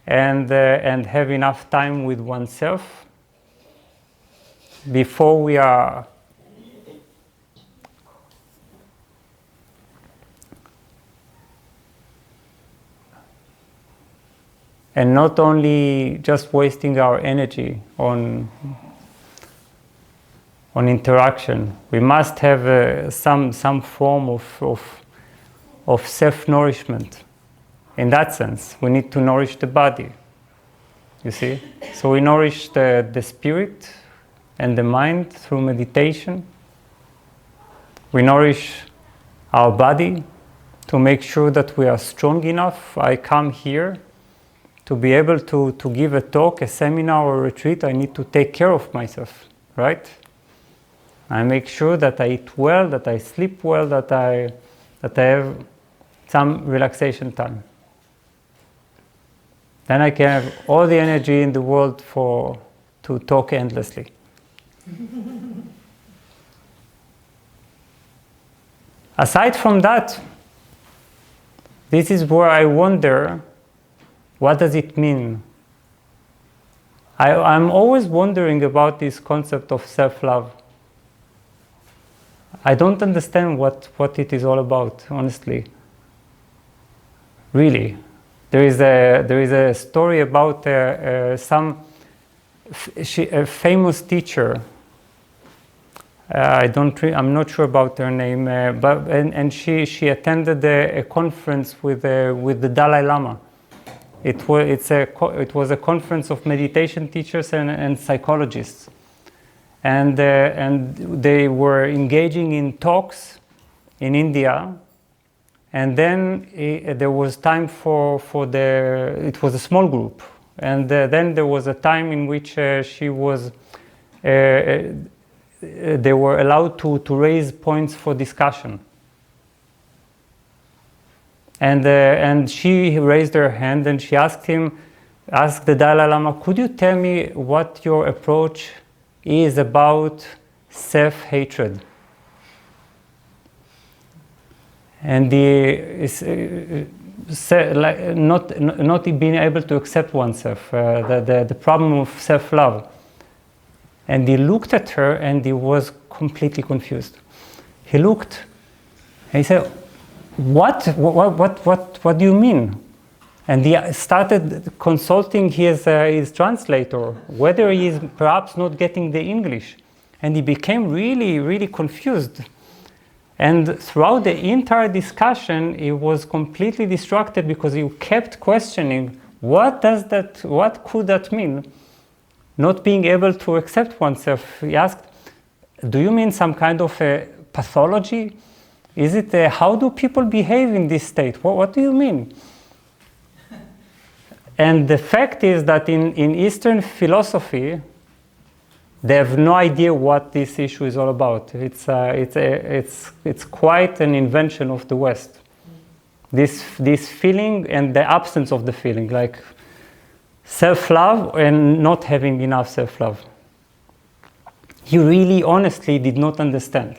and have enough time with oneself before we are and not only just wasting our energy on interaction. We must have some form of self-nourishment. In that sense, we need to nourish the body, you see? So we nourish the spirit and the mind through meditation. We nourish our body to make sure that we are strong enough. I come here to be able to give a talk, a seminar, or a retreat. I need to take care of myself, right? I make sure that I eat well, that I sleep well, that I have some relaxation time. Then I can have all the energy in the world to talk endlessly. Aside from that, this is where I wonder, what does it mean? I'm always wondering about this concept of self-love. I don't understand what it is all about, honestly. Really. there is a story about a famous teacher. I'm not sure about her name, but she attended a conference with the Dalai Lama. It was a conference of meditation teachers and psychologists, and they were engaging in talks in India. And then there was time it was a small group. And then there was a time in which they were allowed to raise points for discussion. And she raised her hand and she asked the Dalai Lama, could you tell me what your approach is about self-hatred? And not being able to accept oneself, the problem of self-love. And he looked at her and he was completely confused. He looked and he said, what do you mean? And he started consulting his translator, whether he is perhaps not getting the English. And he became really, really confused. And throughout the entire discussion, he was completely distracted because he kept questioning, what could that mean? Not being able to accept oneself. He asked, do you mean some kind of a pathology? Is it how do people behave in this state? What do you mean? And the fact is that in Eastern philosophy, they have no idea what this issue is all about. It's quite an invention of the West. This feeling and the absence of the feeling, like self-love and not having enough self-love. He really, honestly, did not understand.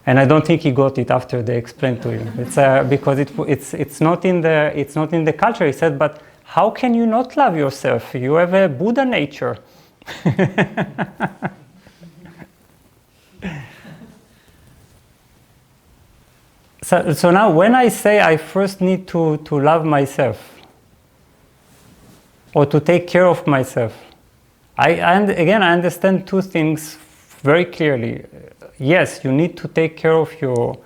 And I don't think he got it after they explained to him. It's because it's not in the culture. He said, but how can you not love yourself? You have a Buddha nature. So now when I say I first need to love myself or to take care of myself, I understand two things very clearly. Yes, you need to take care of your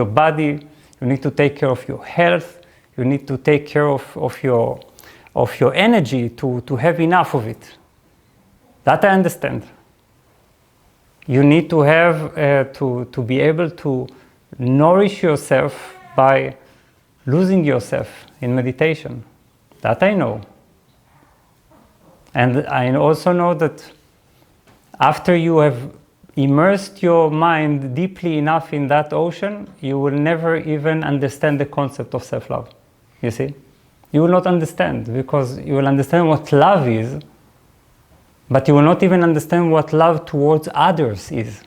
body, you need to take care of your health, you need to take care of your energy to have enough of it. That I understand. You need to have to be able to nourish yourself by losing yourself in meditation. That I know. And I also know that after you have immersed your mind deeply enough in that ocean, you will never even understand the concept of self-love. You see? You will not understand, because you will understand what love is, but you will not even understand what love towards others is.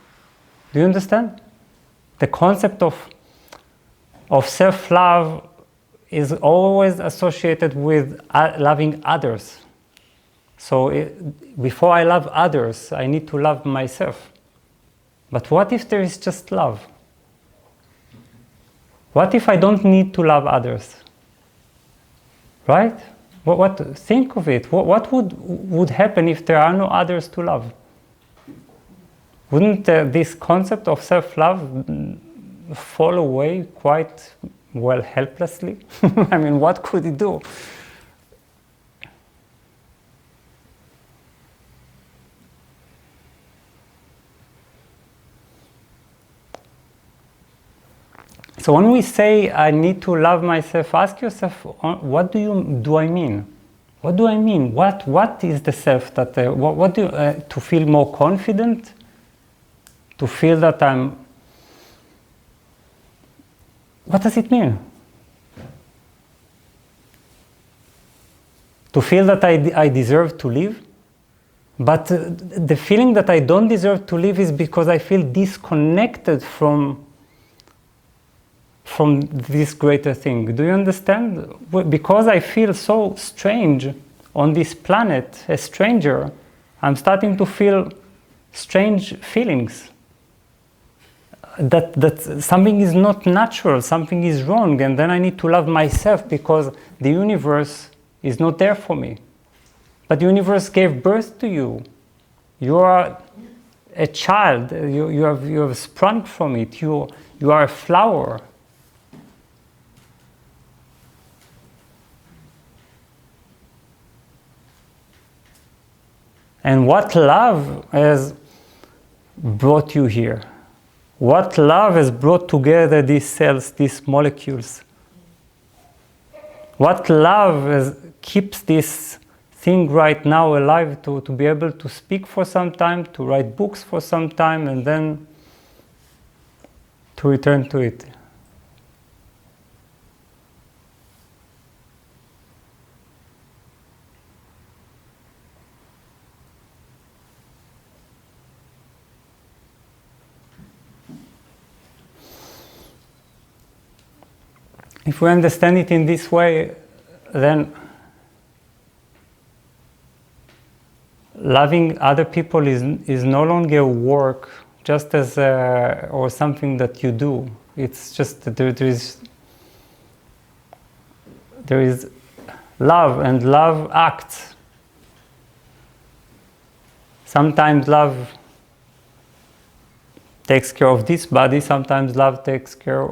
Do you understand? The concept of self-love is always associated with loving others. So before I love others, I need to love myself. But what if there is just love? What if I don't need to love others? Right? Think of it. What would happen if there are no others to love? Wouldn't this concept of self-love fall away quite well helplessly? I mean, what could it do? So when we say I need to love myself, ask yourself, what do I mean? What do I mean? What is the self that to feel more confident? To feel that what does it mean? To feel that I deserve to live? But the feeling that I don't deserve to live is because I feel disconnected from this greater thing. Do you understand? Because I feel so strange on this planet, a stranger, I'm starting to feel strange feelings. that something is not natural, something is wrong, and then I need to love myself because the universe is not there for me. But the universe gave birth to you. You are a child. You have sprung from it. You are a flower. And what love has brought you here? What love has brought together these cells, these molecules? What love keeps this thing right now alive to be able to speak for some time, to write books for some time, and then to return to it? If we understand it in this way, then loving other people is no longer work, just as or something that you do. It's just that there is love, and love acts. Sometimes love takes care of this body, sometimes love takes care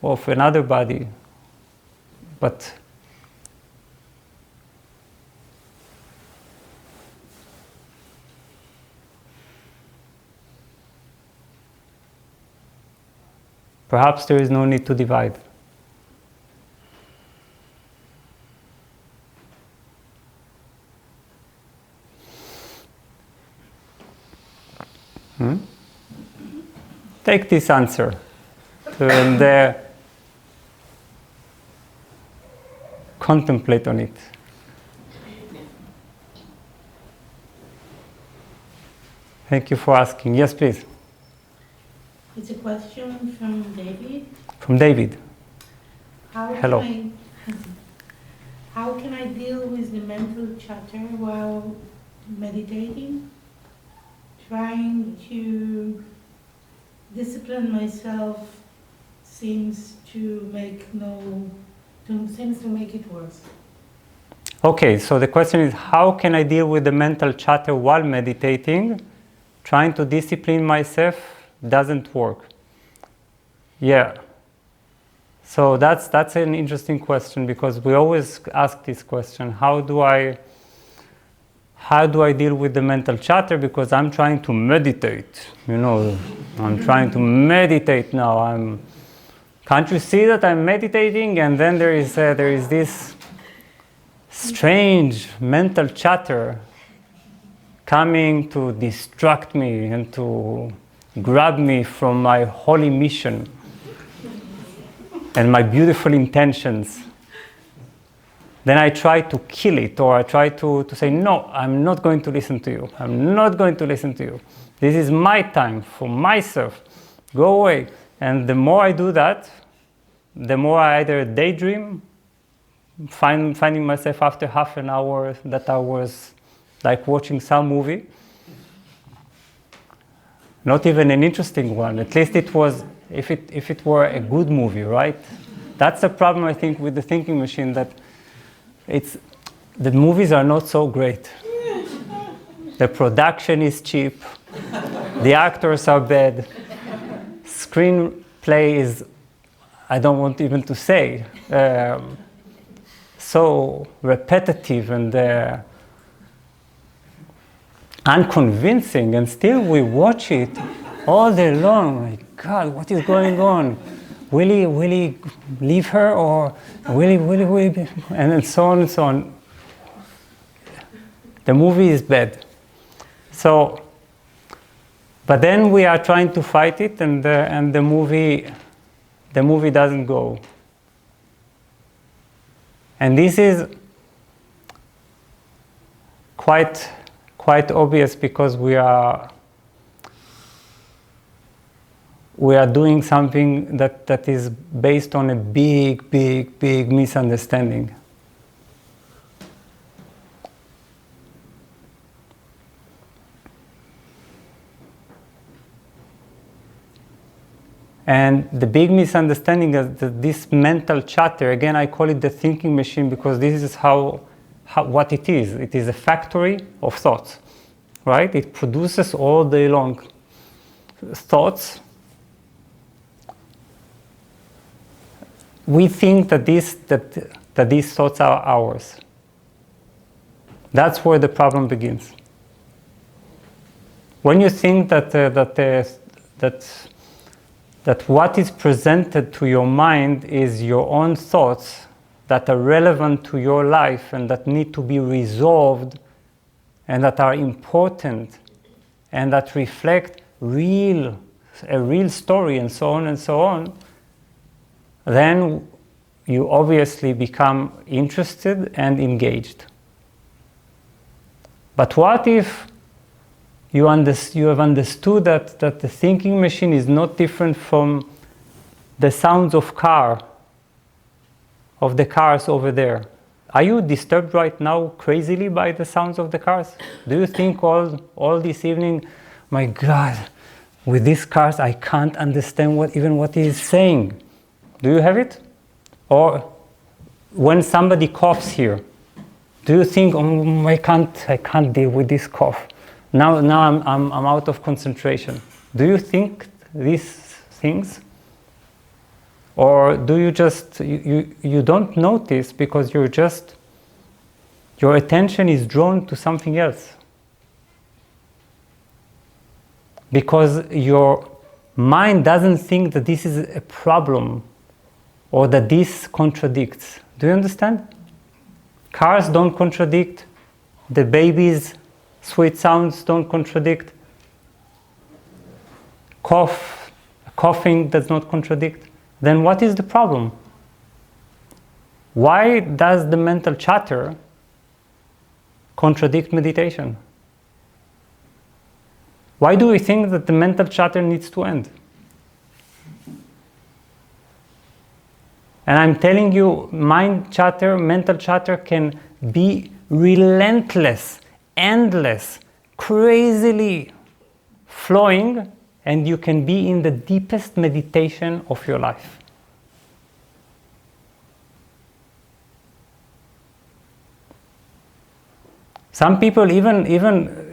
of another body. But perhaps there is no need to divide. Take this answer and contemplate on it. Thank you for asking. Yes, please. It's a question from David. From David. Hello. How can I deal with the mental chatter while meditating? Trying to discipline myself seems to make it worse. Okay, so the question is, how can I deal with the mental chatter while meditating? Trying to discipline myself doesn't work. Yeah. So that's an interesting question, because we always ask this question: how do I deal with the mental chatter? Because I'm trying to meditate. I'm trying to meditate now. Can't you see that I'm meditating? And then there is this strange mental chatter coming to distract me and to grab me from my holy mission and my beautiful intentions. Then I try to kill it, or I try to say, no, I'm not going to listen to you. I'm not going to listen to you. This is my time for myself. Go away. And the more I do that, the more I either daydream, finding myself after half an hour that I was like watching some movie. Not even an interesting one. At least it was, if it were a good movie, right? That's the problem, I think, with the thinking machine, that the movies are not so great. The production is cheap. The actors are bad. Screenplay is, I don't want even to say, so repetitive and unconvincing, and still we watch it all day long. My God, what is going on? Will he leave her, or will he be? And so on and so on. The movie is bad. So, but then we are trying to fight it, and the movie doesn't go. And this is quite obvious, because we are doing something that is based on a big misunderstanding. And the big misunderstanding is that this mental chatter, again, I call it the thinking machine because this is what it is. It is a factory of thoughts, right? It produces all day long thoughts. We think that these thoughts are ours. That's where the problem begins. When you think that what is presented to your mind is your own thoughts that are relevant to your life and that need to be resolved and that are important and that reflect a real story and so on, then you obviously become interested and engaged. But what if you have understood that the thinking machine is not different from the sounds of the cars over there? Are you disturbed right now crazily by the sounds of the cars? Do you think all this evening, my God, with these cars I can't understand what he is saying? Do you have it? Or when somebody coughs here, do you think, oh, I can't deal with this cough? Now I'm out of concentration. Do you think these things? Or do you just, you don't notice because your attention is drawn to something else? Because your mind doesn't think that this is a problem or that this contradicts. Do you understand? Cars don't contradict. The baby's sweet sounds don't contradict. Coughing does not contradict. Then what is the problem? Why does the mental chatter contradict meditation? Why do we think that the mental chatter needs to end? And I'm telling you, mental chatter can be relentless, endless, crazily flowing, and you can be in the deepest meditation of your life. Some people even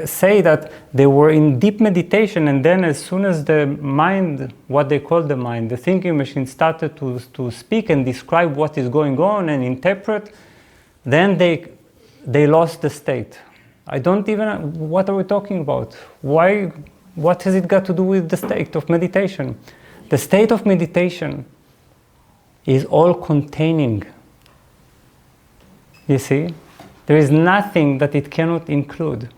say that they were in deep meditation, and then as soon as the mind, what they call the mind, the thinking machine, started to speak and describe what is going on and interpret, then they lost the state. I don't even, what are we talking about? Why? What has it got to do with the state of meditation? The state of meditation is all containing. You see? There is nothing that it cannot include.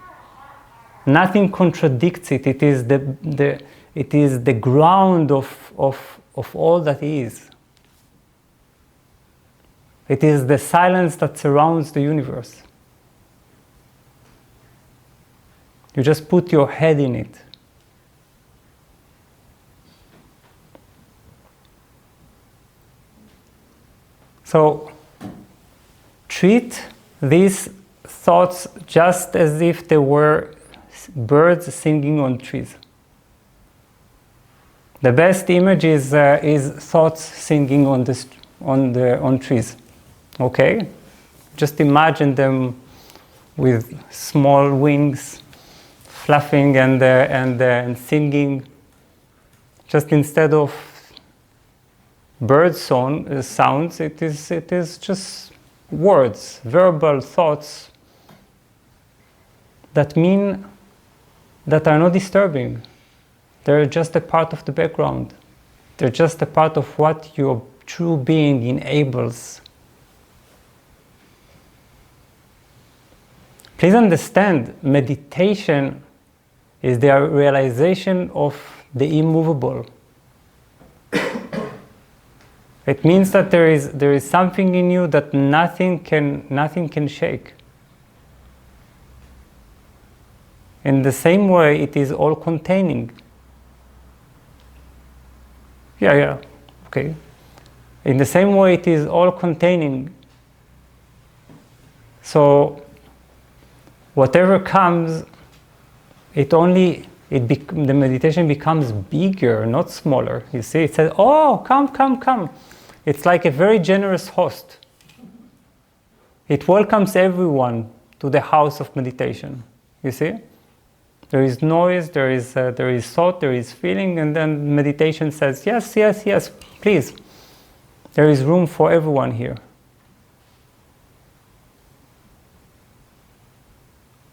Nothing contradicts it. It is the ground of all that is. It is the silence that surrounds the universe. You just put your head in it. So, treat these thoughts just as if they were birds singing on trees. The best image is thoughts singing on trees. Okay, just imagine them with small wings, fluffing and singing. Just instead of bird sounds, it is just words, verbal thoughts that are not disturbing. They're just a part of the background. They're just a part of what your true being enables. Please understand, meditation is the realization of the immovable. It means that there is something in you that nothing can shake. In the same way, it is all containing. Okay. In the same way, it is all containing. So, whatever comes, it only the meditation becomes bigger, not smaller. You see, it says, oh, come, come, come. It's like a very generous host. It welcomes everyone to the house of meditation. You see? There is noise, there is thought, there is feeling, and then meditation says, yes, yes, yes, please. There is room for everyone here.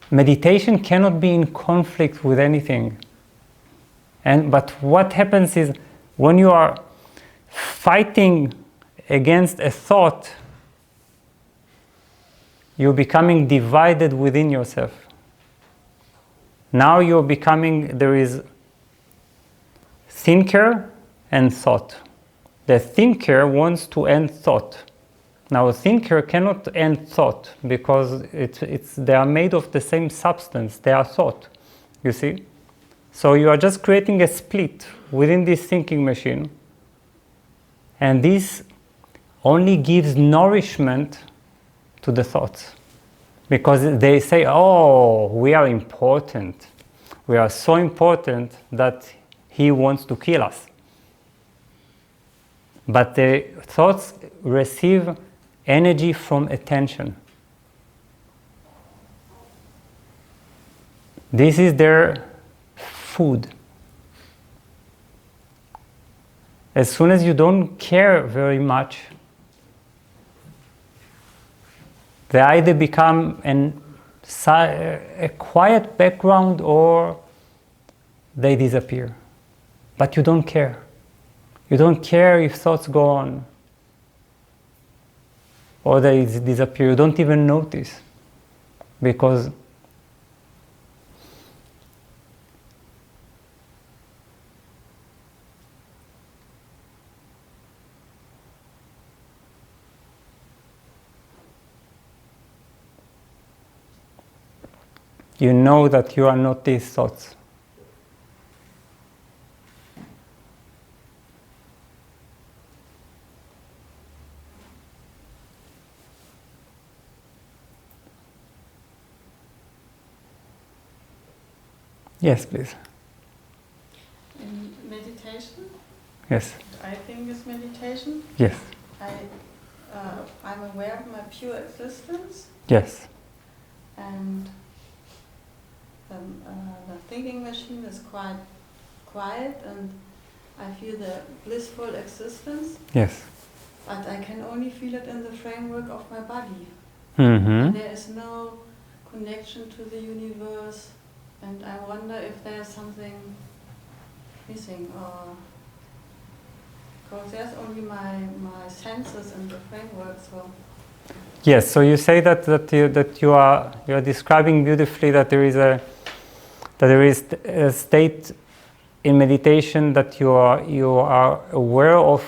Meditation cannot be in conflict with anything. But what happens is, when you are fighting against a thought, you're becoming divided within yourself. Now you're becoming, there is thinker and thought. The thinker wants to end thought. Now a thinker cannot end thought because they are made of the same substance, they are thought, you see? So you are just creating a split within this thinking machine, and this only gives nourishment to the thoughts. Because they say, oh, we are important. We are so important that he wants to kill us. But the thoughts receive energy from attention. This is their food. As soon as you don't care very much, they either become a quiet background or they disappear. But you don't care. You don't care if thoughts go on or they disappear. You don't even notice because you know that you are not these thoughts. Yes, please. In meditation, Yes. I think is meditation. Yes. I'm aware of my pure existence, Yes. and the thinking machine is quite quiet, and I feel the blissful existence. Yes. But I can only feel it in the framework of my body. Mm-hmm. There is no connection to the universe, and I wonder if there's something missing, or because there's only my senses in the framework. So Yes. So you say that you are describing beautifully that there is a state in meditation that you are aware of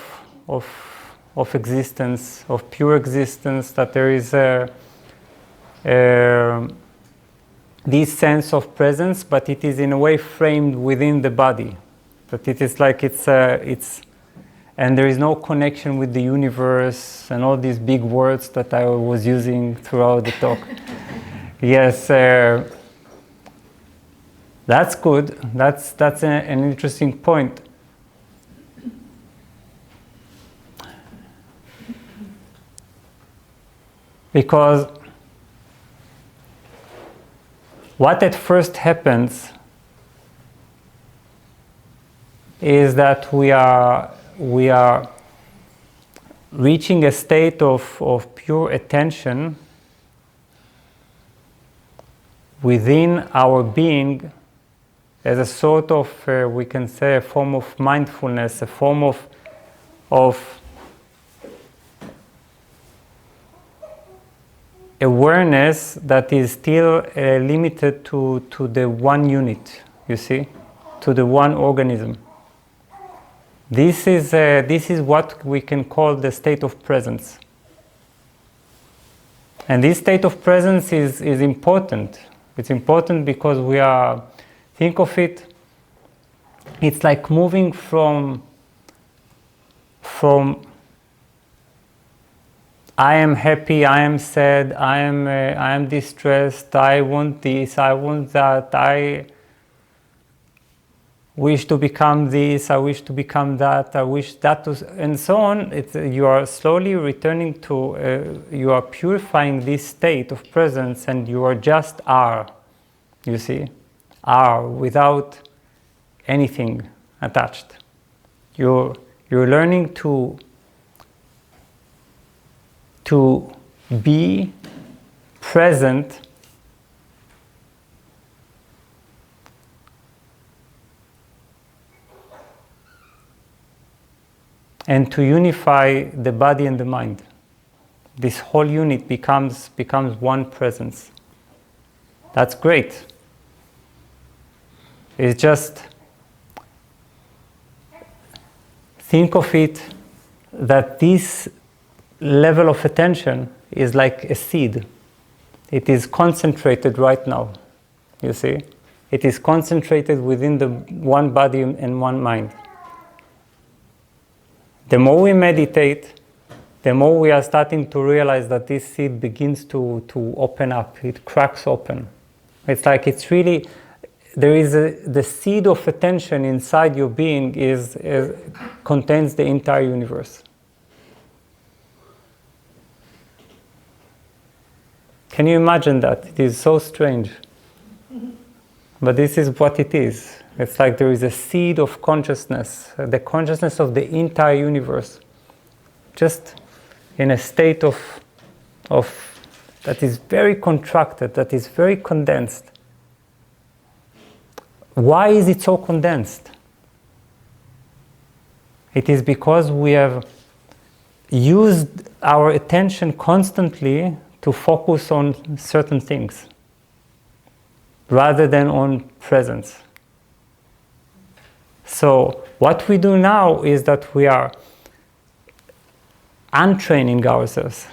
existence, of pure existence, that there is this sense of presence, but it is in a way framed within the body, that it is like it's and there is no connection with the universe and all these big words that I was using throughout the talk. Yes, that's good. That's an interesting point. Because what at first happens is that we are reaching a state of pure attention within our being as a sort of, we can say, a form of mindfulness, a form of awareness that is still limited to the one unit, you see, to the one organism. This is what we can call the state of presence. And this state of presence is important. It's important because think of it, it's like moving from I am happy, I am sad, I am distressed, I want this, I want that, wish to become this, I wish to become that, I wish that to, and so on. You are slowly returning to, you are purifying this state of presence, and you are just are, you see, are without anything attached. You're learning to be present and to unify the body and the mind. This whole unit becomes one presence. That's great. It's just, think of it that this level of attention is like a seed. It is concentrated right now, you see? It is concentrated within the one body and one mind. The more we meditate, the more we are starting to realize that this seed begins to open up. It cracks open. It's like it's really, there is the seed of attention inside your being contains the entire universe. Can you imagine that? It is so strange. But this is what it is. It's like there is a seed of consciousness, the consciousness of the entire universe, just in a state of that is very contracted, that is very condensed. Why is it so condensed? It is because we have used our attention constantly to focus on certain things rather than on presence. So what we do now is that we are untraining ourselves.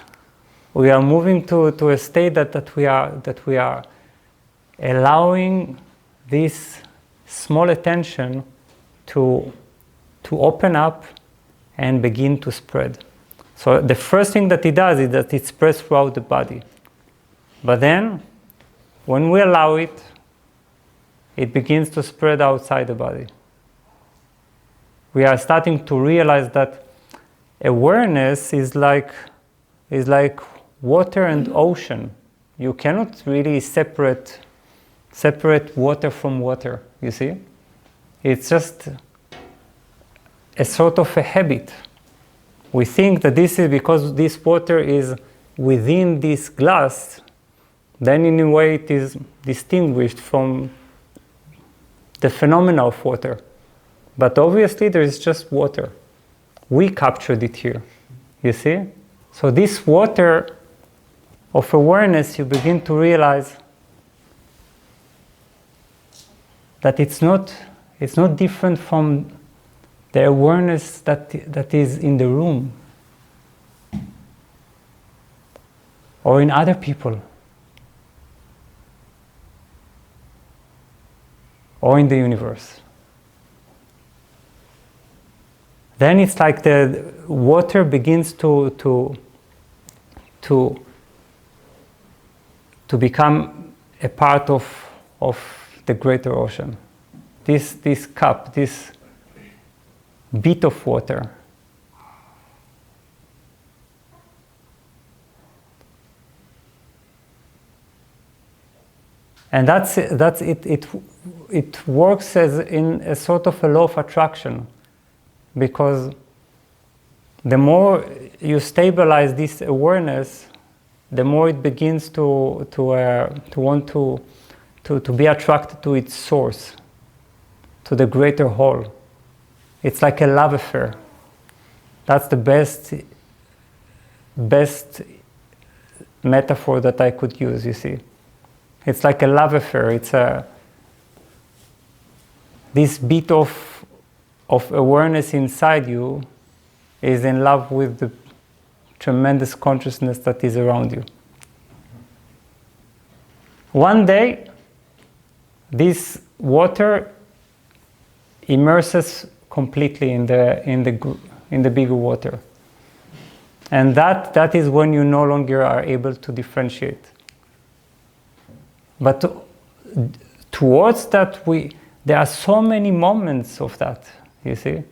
We are moving to a state that we are allowing this small attention to open up and begin to spread. So the first thing that it does is that it spreads throughout the body. But then, when we allow it, it begins to spread outside the body. We are starting to realize that awareness is like water and ocean. You cannot really separate water from water, you see? It's just a sort of a habit. We think that this is because this water is within this glass, then in a way it is distinguished from the phenomena of water. But obviously there is just water. We captured it here, you see? So this water of awareness, you begin to realize that it's not different from the awareness that is in the room or in other people or in the universe. Then it's like the water begins to become a part of the greater ocean. This cup, this bit of water. And that's it. It works as in a sort of a law of attraction, because the more you stabilize this awareness, the more it begins to want to be attracted to its source, to the greater whole. It's like a love affair. That's the best metaphor that I could use, you see. It's like a love affair. It's this bit of awareness inside you is in love with the tremendous consciousness that is around you. One day, this water immerses completely in the bigger water, and that is when you no longer are able to differentiate. But towards that, there are so many moments of that, you see,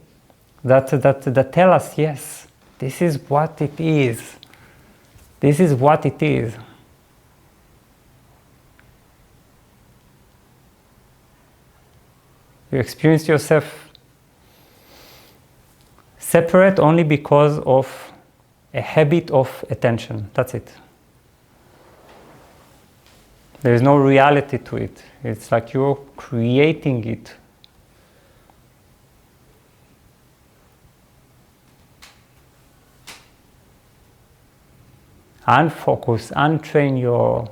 that tell us, yes, this is what it is. This is what it is. You experience yourself separate only because of a habit of attention. That's it. There is no reality to it. It's like you're creating it. Unfocus, untrain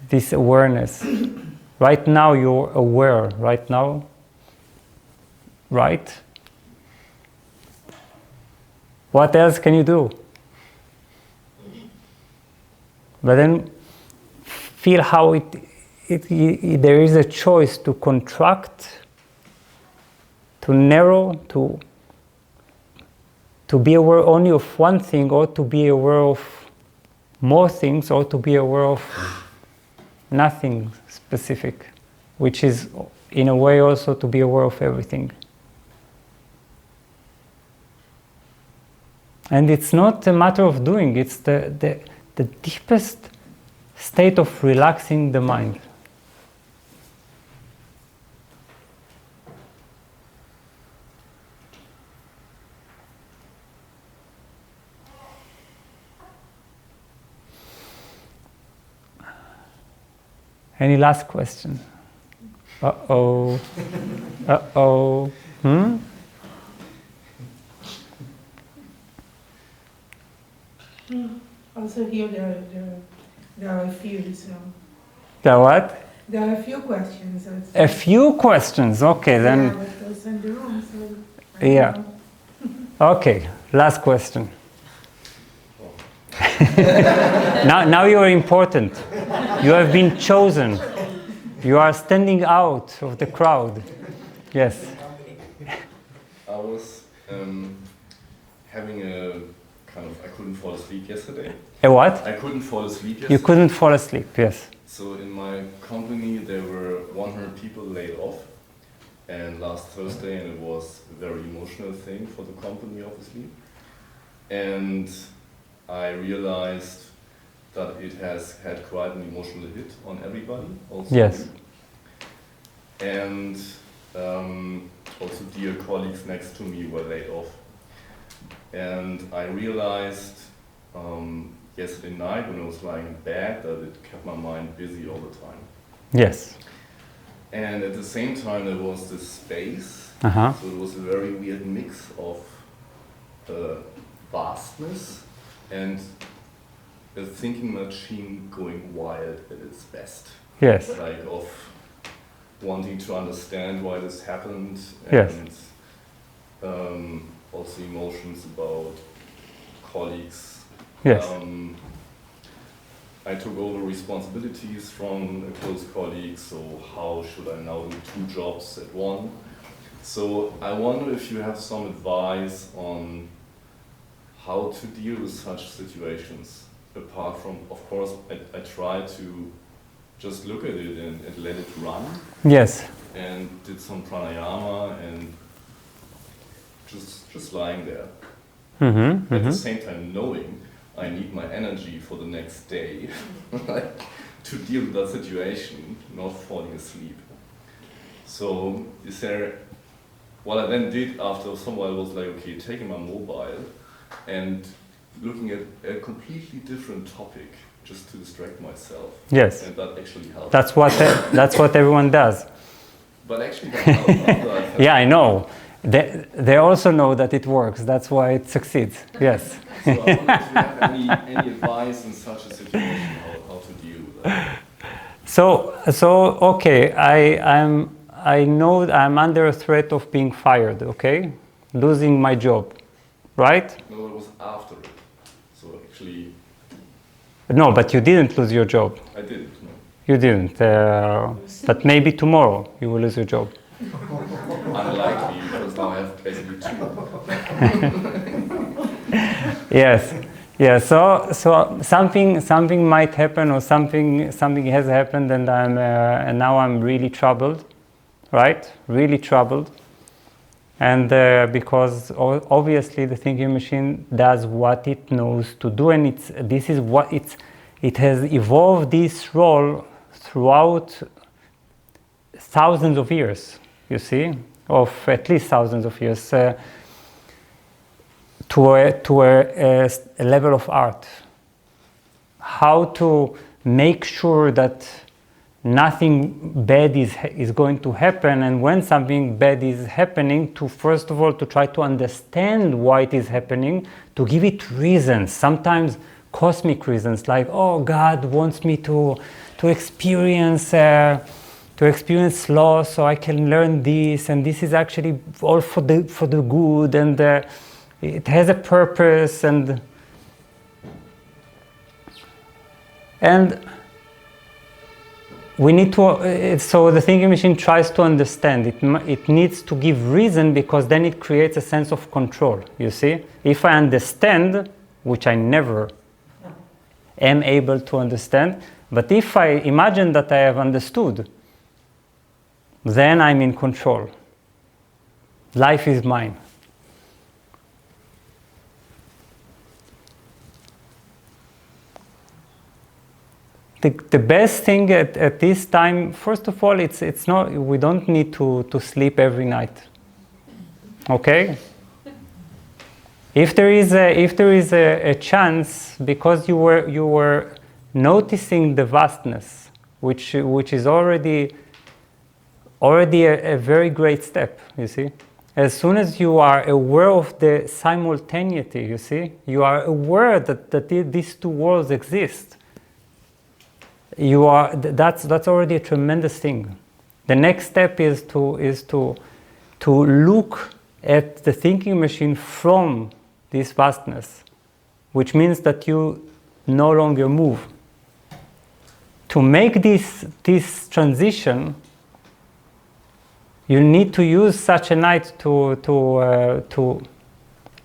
this awareness. Right now you're aware. Right now, right? What else can you do? But then feel how there is a choice to contract, to narrow, to be aware only of one thing, or to be aware of more things, or to be aware of nothing specific, which is in a way also to be aware of everything. And it's not a matter of doing, it's the deepest state of relaxing the mind. Any last question? Uh-oh. Uh-oh. Also here there are a few, so... The what? There are a few questions. A few questions, okay, then... Yeah, but those in the room, so... Yeah. Okay, last question. Now you are important. You have been chosen. You are standing out of the crowd. Yes. I was having a kind of, I couldn't fall asleep yesterday. A what? I couldn't fall asleep yesterday. You couldn't fall asleep, yes. So in my company there were 100 people laid off. And last Thursday, and it was a very emotional thing for the company, obviously. And I realized that it has had quite an emotional hit on everybody, also. Yes. And also dear colleagues next to me were laid off. And I realized yesterday night when I was lying in bed that it kept my mind busy all the time. Yes. And at the same time there was this space, Uh-huh. so it was a very weird mix of vastness and a thinking machine going wild at its best. Yes. Like of wanting to understand why this happened, Yes. and also emotions about colleagues. Yes. I took over responsibilities from a close colleague, so how should I now do 2 jobs at one? So I wonder if you have some advice on how to deal with such situations. Apart from, of course, I try to just look at it and let it run. Yes. And did some pranayama and just lying there. Mm-hmm. At Mm-hmm. the same time knowing I need my energy for the next day like, to deal with that situation, not falling asleep. So is there, what I then did after some while was like, okay, taking my mobile and looking at a completely different topic just to distract myself. Yes. And that actually helped. That's what everyone does. But actually that helped. After I felt Yeah, I know. They also know that it works. That's why it succeeds. Yes. So I wonder if you have any advice in such a situation, how to deal with that. So okay, I know I'm under a threat of being fired, okay? Losing my job, right? No, it was after it. So actually, No, but you didn't lose your job. I didn't. No. You didn't. But maybe tomorrow you will lose your job. Unlikely, because now I have basically 2. Yes. Yeah, so something might happen, or something has happened, and now I'm really troubled, right? Really troubled, and because obviously the thinking machine does what it knows to do, and it has evolved this role throughout thousands of years. You see, of at least thousands of years. To a level of art. How to make sure that nothing bad is going to happen, and when something bad is happening, to first of all to try to understand why it is happening, to give it reasons, sometimes cosmic reasons, like, oh, God wants me to experience loss, so I can learn this, and this is actually all for the good, and it has a purpose, and we need to. So the thinking machine tries to understand. It needs to give reason, because then it creates a sense of control. You see, if I understand, which I never am able to understand, but if I imagine that I have understood, then I'm in control. Life is mine. The best thing at this time, first of all, it's not. We don't need to sleep every night. Okay. If there is a chance, because you were noticing the vastness, which is already a very great step. You see, as soon as you are aware of the simultaneity, you see, you are aware that these two worlds exist. That's already a tremendous thing. The next step is to look at the thinking machine from this vastness, which means that you no longer move. To make this transition, you need to use such a night to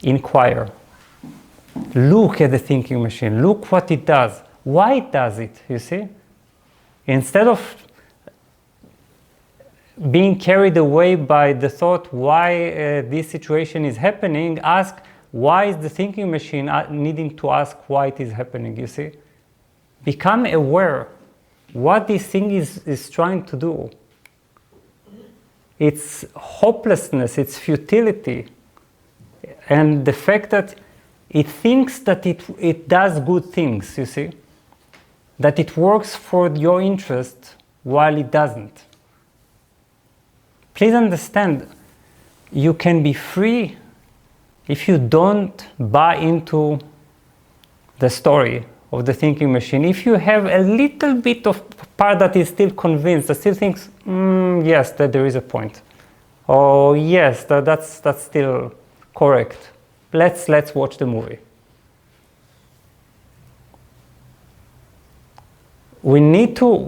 inquire. Look at the thinking machine. Look what it does. Why it does it, you see? Instead of being carried away by the thought why this situation is happening, ask why is the thinking machine needing to ask why it is happening, you see? Become aware what this thing is trying to do. Its hopelessness, its futility, and the fact that it thinks that it does good things, you see? That it works for your interest while it doesn't. Please understand, you can be free if you don't buy into the story of the thinking machine. If you have a little bit of part that is still convinced, that still thinks, yes, that there is a point. Oh, yes, that's still correct. Let's watch the movie. We need to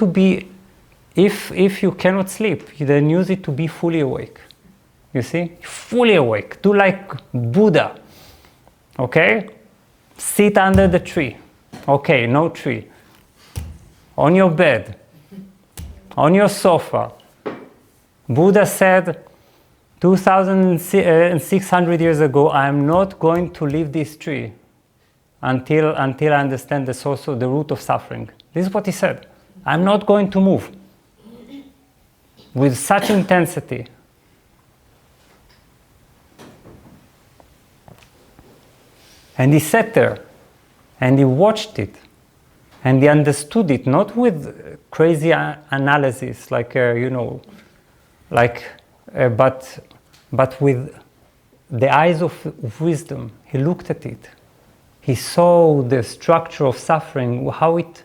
be, if you cannot sleep, then use it to be fully awake. You see? Fully awake. Do like Buddha. Okay? Sit under the tree. Okay, no tree. On your bed. On your sofa. Buddha said 2,600 years ago, I am not going to leave this tree until I understand the source of the root of suffering. This is what he said. I'm not going to move. With such intensity. And he sat there, and he watched it, and he understood it, not with crazy analysis, like, but with the eyes of wisdom. He looked at it. He saw the structure of suffering, how it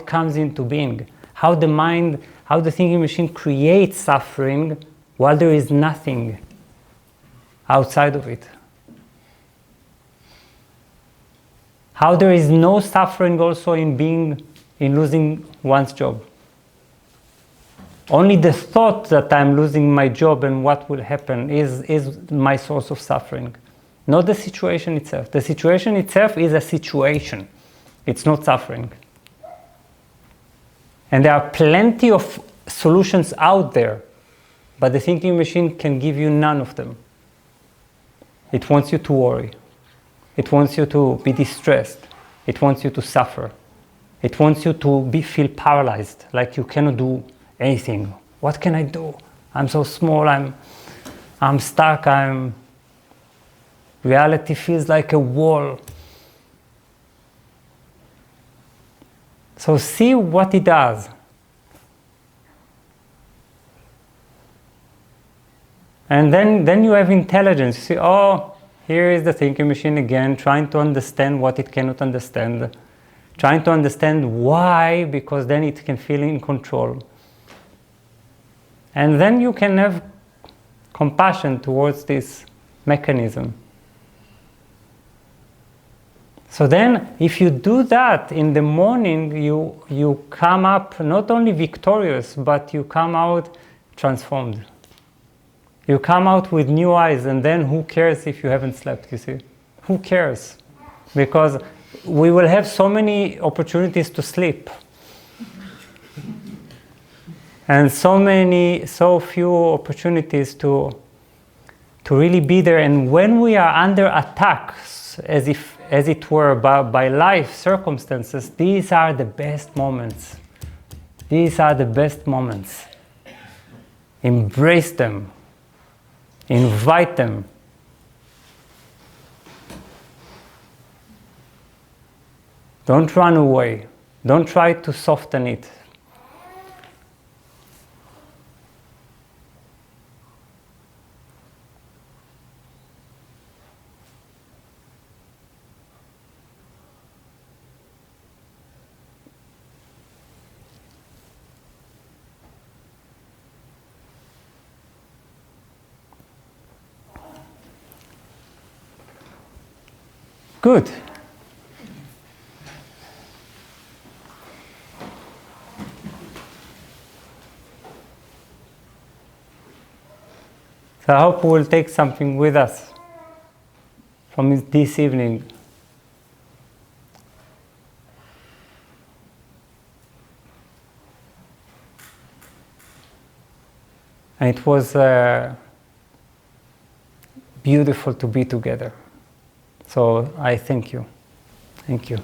comes into being, how the mind, how the thinking machine creates suffering while there is nothing outside of it. How there is no suffering also in losing one's job. Only the thought that I'm losing my job and what will happen is my source of suffering. not the situation itself. The situation itself is a situation. It's not suffering. And there are plenty of solutions out there, but the thinking machine can give you none of them. It wants you to worry. It wants you to be distressed. It wants you to suffer. It wants you to feel paralyzed, like you cannot do anything. What can I do? I'm so small, I'm stuck, reality feels like a wall. So see what it does. And then you have intelligence. You see, oh, here is the thinking machine again, trying to understand what it cannot understand. Trying to understand why, because then it can feel in control. And then you can have compassion towards this mechanism. So then, if you do that in the morning, you come up not only victorious, but you come out transformed. You come out with new eyes, and then who cares if you haven't slept, you see? Who cares? Because we will have so many opportunities to sleep. And so few opportunities to really be there. And when we are under attack, as it were, by life circumstances, these are the best moments. These are the best moments. Embrace them. Invite them. Don't run away. Don't try to soften it. Good. So I hope we will take something with us from this evening. And it was beautiful to be together. So I thank you. Thank you.